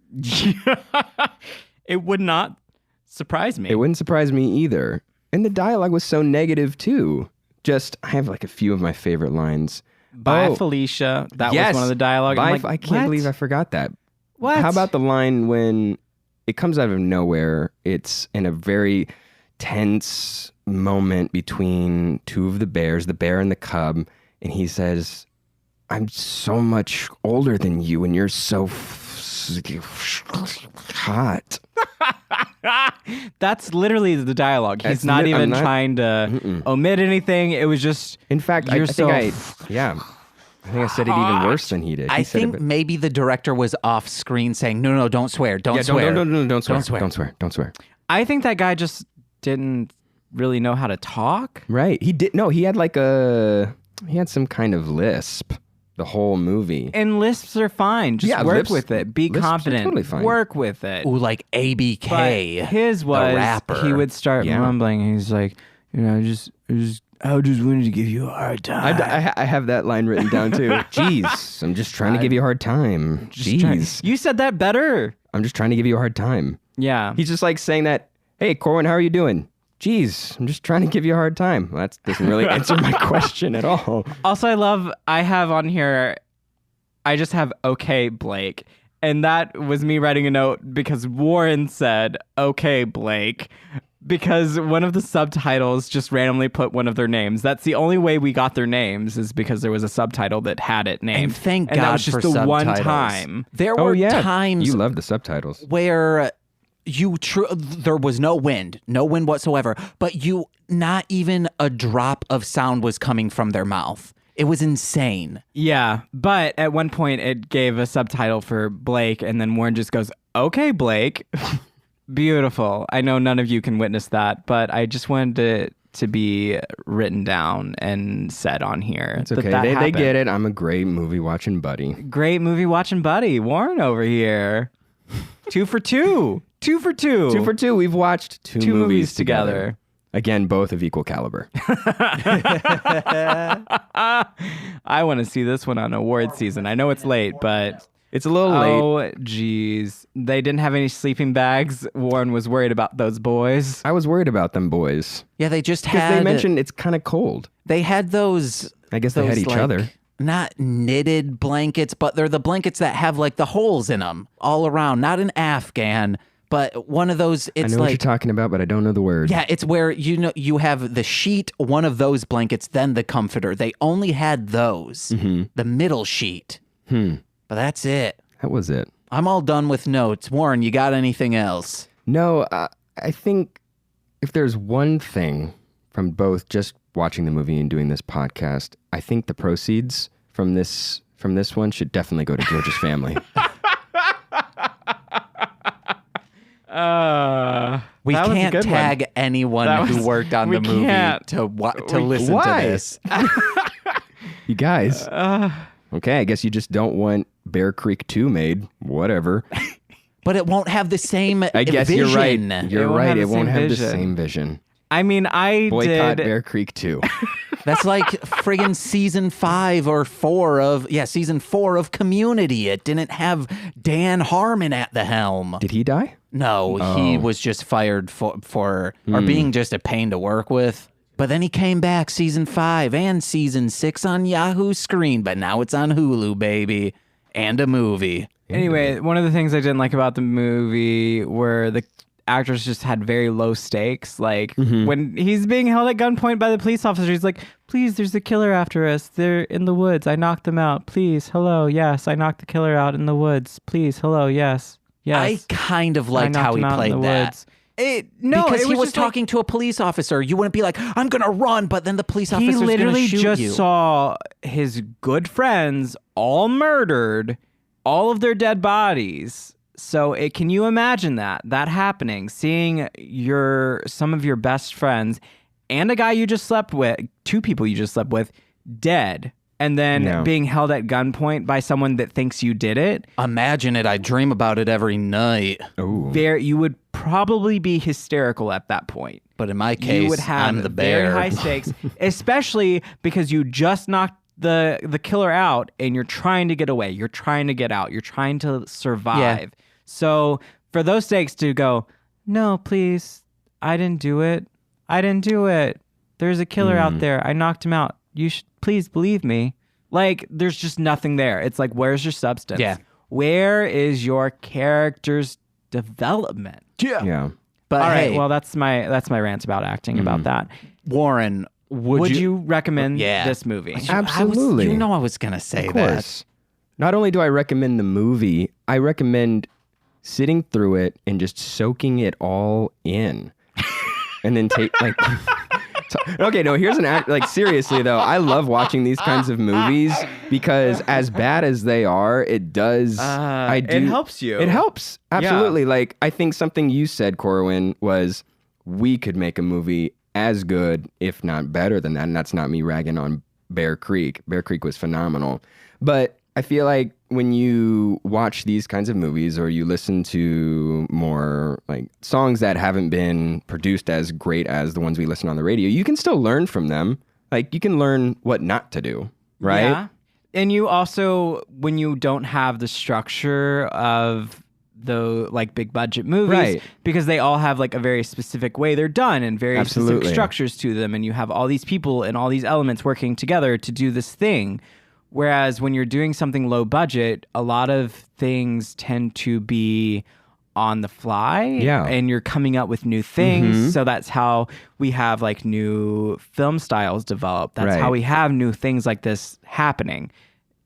It would not surprise me. It wouldn't surprise me either. And the dialogue was so negative too. I have like a few of my favorite lines. Bye, Felicia. That was one of the dialogue. I can't believe I forgot that. What? How about the line when it comes out of nowhere? It's in a very tense moment between two of the bears, the bear and the cub, and he says, "I'm so much older than you and you're so hot." That's literally the dialogue. He's not even trying to omit anything. It was just, in fact, I think I said it even worse than he did. I think maybe the director was off screen saying, no, don't swear, don't swear. Don't swear. I think that guy just didn't really know how to talk. Right. He had some kind of lisp the whole movie. And lisps are fine. Just work with it. Be confident. Totally fine. Work with it. Ooh, like ABK. But his was, the rapper. He would start mumbling. He's like, you know, I just wanted to give you a hard time. I have that line written down too. Jeez, I'm just trying to give you a hard time. Jeez. You said that better. I'm just trying to give you a hard time. Yeah. He's just like saying that, "Hey, Corwyn, how are you doing?" "Geez, I'm just trying to give you a hard time." Well, that doesn't really answer my question at all. Also, I have on here, I just have "Okay, Blake." And that was me writing a note because Warren said, "Okay, Blake," because one of the subtitles just randomly put one of their names. That's the only way we got their names, is because there was a subtitle that had it named. And thank God that was just for the subtitles. one time. There were times you love the subtitles where there was no wind whatsoever, but not even a drop of sound was coming from their mouth. It was insane. Yeah, but at one point it gave a subtitle for Blake, and then Warren just goes, "Okay, Blake." Beautiful. I know none of you can witness that, but I just wanted it to be written down and said on here. It's okay. They get it. I'm a great movie watching buddy. Great movie watching buddy. Warren over here. 2 for 2. 2 for 2. 2 for 2. We've watched two movies together. Again, both of equal caliber. I want to see this one on award season. I know it's late, but it's a little late. Oh, geez. They didn't have any sleeping bags. Warren was worried about those boys. I was worried about them boys. Yeah, they just had... Because they mentioned it's kind of cold. They had those... I guess they had each other. Not knitted blankets, but they're the blankets that have like the holes in them all around. Not an Afghan, but one of those. It's I know what you're talking about, but I don't know the word. Yeah, it's where you have the sheet, one of those blankets, then the comforter. They only had those, the middle sheet. But that's it. That was it. I'm all done with notes. Warren, you got anything else? No, I think if there's one thing from both just watching the movie and doing this podcast, I think the proceeds from this from this one should definitely go to George's family. We that was a can't good tag one. anyone who worked on the movie to listen Why? to this. You guys. Okay, I guess you just don't want Bear Creek 2 made. Whatever. But it won't have the same I guess vision. you're right. You're right. It won't have the vision. same vision. I mean, I Boycott did. Bear Creek 2. That's like friggin' season 5 or 4 of season 4 of Community. It didn't have Dan Harmon at the helm. Did he die? No, he was just fired for or being just a pain to work with. But then he came back season 5 and season 6 on Yahoo Screen, but now it's on Hulu, baby, and a movie. Anyway, one of the things I didn't like about the movie were the actors just had very low stakes. Like when he's being held at gunpoint by the police officer, he's like, please, there's a killer after us. They're in the woods. I knocked them out. Please, hello, yes. I knocked the killer out in the woods. Please, hello, yes. Yes. I kind of liked I how knocked he him out in played the that. woods. No, because it he was just like- talking to a police officer. You wouldn't be like, I'm going to run, but then the police he officer's going to literally shoot just you. saw his good friends all murdered, all of their dead bodies. So can you imagine that happening? Seeing some of your best friends and a guy you just slept with, 2 people you just slept with, dead. And then being held at gunpoint by someone that thinks you did it. Imagine it. I dream about it every night. Ooh. You would probably be hysterical at that point. But in my case, You would have I'm the bear. very high stakes, especially because you just knocked the killer out and you're trying to get away. You're trying to get out. You're trying to survive. Yeah. So for those stakes to go, no, please, I didn't do it. I didn't do it. There's a killer out there. I knocked him out. You should please believe me. Like, there's just nothing there. It's like, where's your substance? Yeah. Where is your character's development? Yeah. But All right. hey, Well, that's my rant about acting about that. Warren, Would you recommend this movie? Absolutely. I was going to say Of that. course. Not only do I recommend the movie, I recommend sitting through it and just soaking it all in. And then okay, no, here's an act. Like, seriously, though, I love watching these kinds of movies because as bad as they are, it does. It helps you. It helps. Absolutely. Like, I think something you said, Corwyn, was we could make a movie as good, if not better than that. And that's not me ragging on Bear Creek. Bear Creek was phenomenal. But I feel like when you watch these kinds of movies or you listen to more like songs that haven't been produced as great as the ones we listen on the radio, you can still learn from them. Like, you can learn what not to do, right? Yeah. And you also, when you don't have the structure of the like big budget movies, Right. because they all have like a very specific way they're done and very Absolutely. specific structures to them, and you have all these people and all these elements working together to do this thing. Whereas when you're doing something low budget, a lot of things tend to be on the fly. Yeah. And you're coming up with new things. So that's how we have like new film styles develop. That's Right. how we have new things like this happening.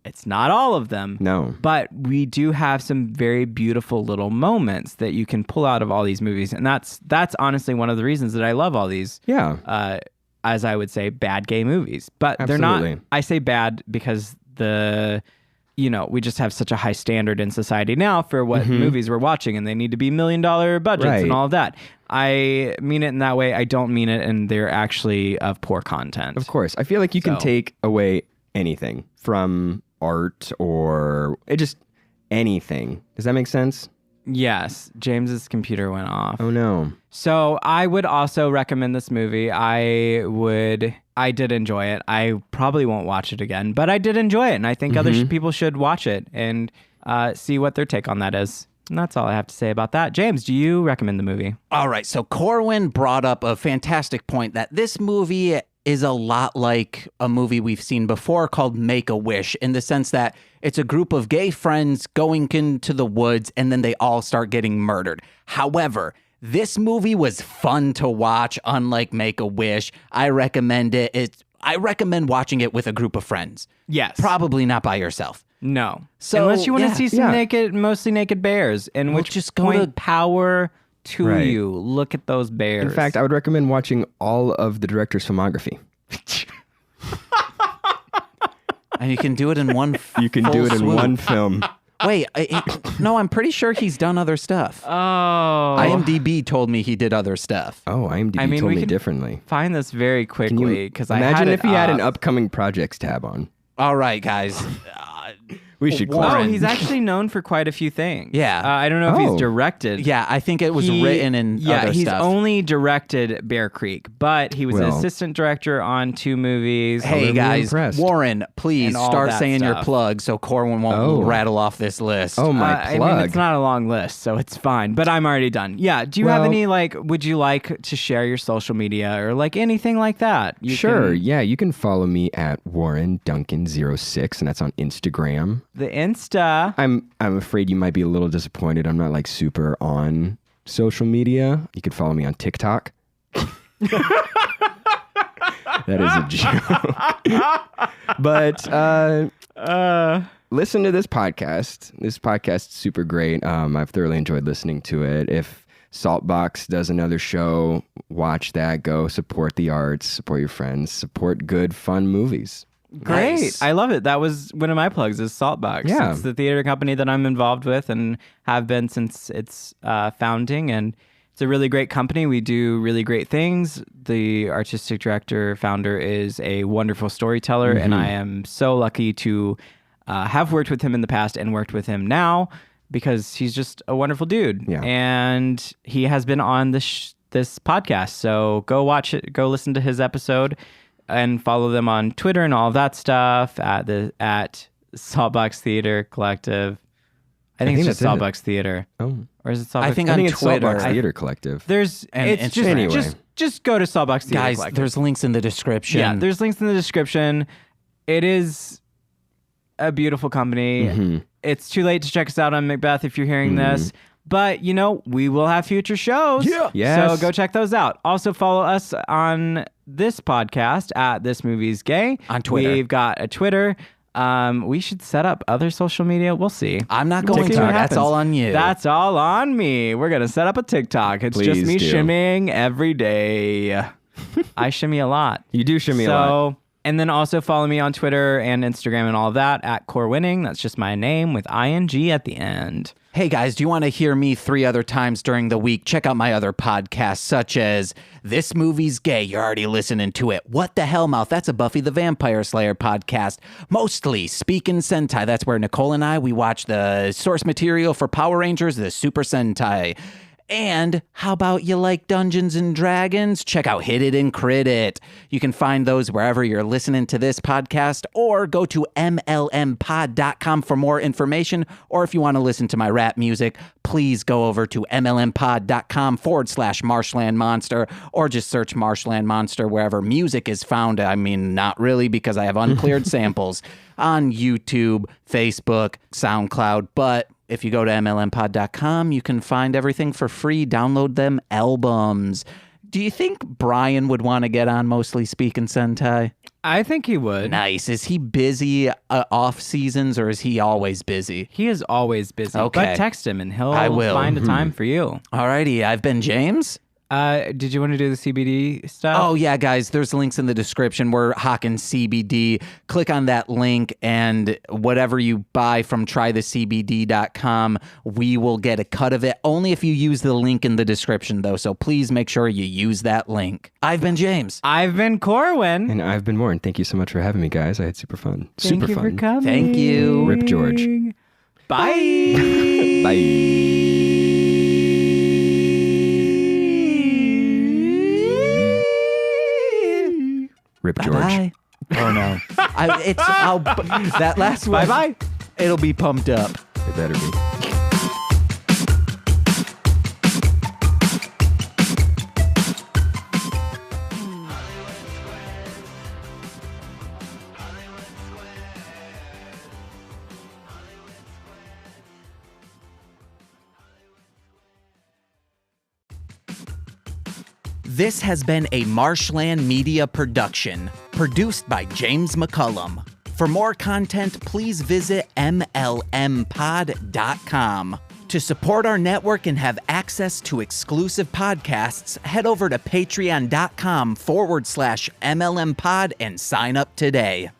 It's not all of them. No. But we do have some very beautiful little moments that you can pull out of all these movies. And that's honestly one of the reasons that I love all these. Yeah. As I would say, bad gay movies. But they're Absolutely. not, I say bad because we just have such a high standard in society now for what movies we're watching, and they need to be $1 million budgets Right. and all of that. I mean it in that way. I don't mean it and they're actually of poor content. Of course. I feel like you can So- take away anything from art or just anything. Does that make sense? Yes. James's computer went off. Oh, no. So I would also recommend this movie. I did enjoy it. I probably won't watch it again, but I did enjoy it. And I think other people should watch it and see what their take on that is. And that's all I have to say about that. James, do you recommend the movie? All right. So Corwyn brought up a fantastic point that this movie is a lot like a movie we've seen before called Make-A-Wish, in the sense that it's a group of gay friends going into the woods and then they all start getting murdered. However, this movie was fun to watch, unlike Make-A-Wish. I recommend it. I recommend watching it with a group of friends. Yes. Probably not by yourself. No. So, unless you want to see some yeah. mostly naked bears, in which just go point to- power to Right. you. Look at those bears. In fact, I would recommend watching all of the director's filmography. And you can do it in one. You can do it in one film. Wait, no, I'm pretty sure he's done other stuff. Oh. IMDb told me he did other stuff. Oh, IMDb told me differently. Find this very quickly because I imagine had if he had an upcoming projects tab on. All right, guys. We should Oh, close. he's actually known for quite a few things. Yeah. I don't know if he's directed. Yeah, I think it was written in other he's stuff. only directed Bear Creek, but he was an assistant director on 2 movies. Hey, really guys, impressed. Warren, please And all start that saying your stuff. plug so Corwyn won't rattle off this list. Oh, my I plug. mean, it's not a long list, so it's fine, but I'm already done. Yeah, do you have any, would you like to share your social media or, anything like that? Sure, yeah, you can follow me at Warren Duncan 06, and that's on Instagram. The Insta. I'm afraid you might be a little disappointed. I'm not super on social media. You can follow me on TikTok. That is a joke. But listen to this podcast. This podcast's super great. I've thoroughly enjoyed listening to it. If Saltbox does another show, watch that. Go support the arts, support your friends, support good, fun movies. Great. Nice. I love it. That was one of my plugs is Saltbox. Yeah. It's the theater company that I'm involved with and have been since its founding. And it's a really great company. We do really great things. The artistic director, founder is a wonderful storyteller. And I am so lucky to have worked with him in the past and worked with him now because he's just a wonderful dude. Yeah. And he has been on this podcast. So go watch it. Go listen to his episode. And follow them on Twitter and all of that stuff at Saltbox Theater Collective. I think it's just Saltbox Theater. Oh, or is it Saltbox? I think I on think it's Twitter. Saltbox Theater Collective. There's And just go to Saltbox Theater Guys, Collective. there's links in the description. Yeah, there's links in the description. It is a beautiful company. It's too late to check us out on Macbeth if you're hearing this. But, we will have future shows. Yeah. Yes. So go check those out. Also follow us on this podcast at This Movie's Gay. On Twitter. We've got a Twitter. We should set up other social media. We'll see. I'm not going to. See what That's happens. all on you. That's all on me. We're going to set up a TikTok. It's just Please me do. shimmying every day. I shimmy a lot. You do shimmy a lot. And then also follow me on Twitter and Instagram and all of that at Corwinning. That's just my name with ING at the end. Hey guys, do you want to hear me 3 other times during the week? Check out my other podcasts, such as This Movie's Gay. You're already listening to it. What the Hellmouth? That's a Buffy the Vampire Slayer podcast. Mostly Speakin' Sentai. That's where Nicole and I, we watch the source material for Power Rangers, the Super Sentai. And how about you like Dungeons and Dragons? Check out Hit It and Crit It. You can find those wherever you're listening to this podcast, or go to mlmpod.com for more information. Or if you want to listen to my rap music, please go over to mlmpod.com/Marshland Monster, or just search Marshland Monster wherever music is found. I mean, not really, because I have uncleared samples on YouTube, Facebook, SoundCloud, but if you go to mlmpod.com, you can find everything for free. Download them albums. Do you think Brian would want to get on Mostly Speakin' Sentai? I think he would. Nice. Is he busy off seasons, or is he always busy? He is always busy. Okay. But text him and he'll I will. find a time for you. Alrighty, I've been James. Did you want to do the CBD stuff? Oh, yeah, guys, there's links in the description. We're hawking CBD. Click on that link, and whatever you buy from trythecbd.com, we will get a cut of it. Only if you use the link in the description, though, so please make sure you use that link. I've been James. I've been Corwyn. And I've been Warren. Thank you so much for having me, guys. I had super fun. Thank Super you fun. for coming. Thank you. Rip George. Bye. Bye. Rip George. Bye-bye. Oh, no. That last one. Bye-bye. It'll be pumped up. It better be. This has been a Marshland Media production, produced by James McCullum. For more content, please visit mlmpod.com. To support our network and have access to exclusive podcasts, head over to patreon.com/MLMpod and sign up today.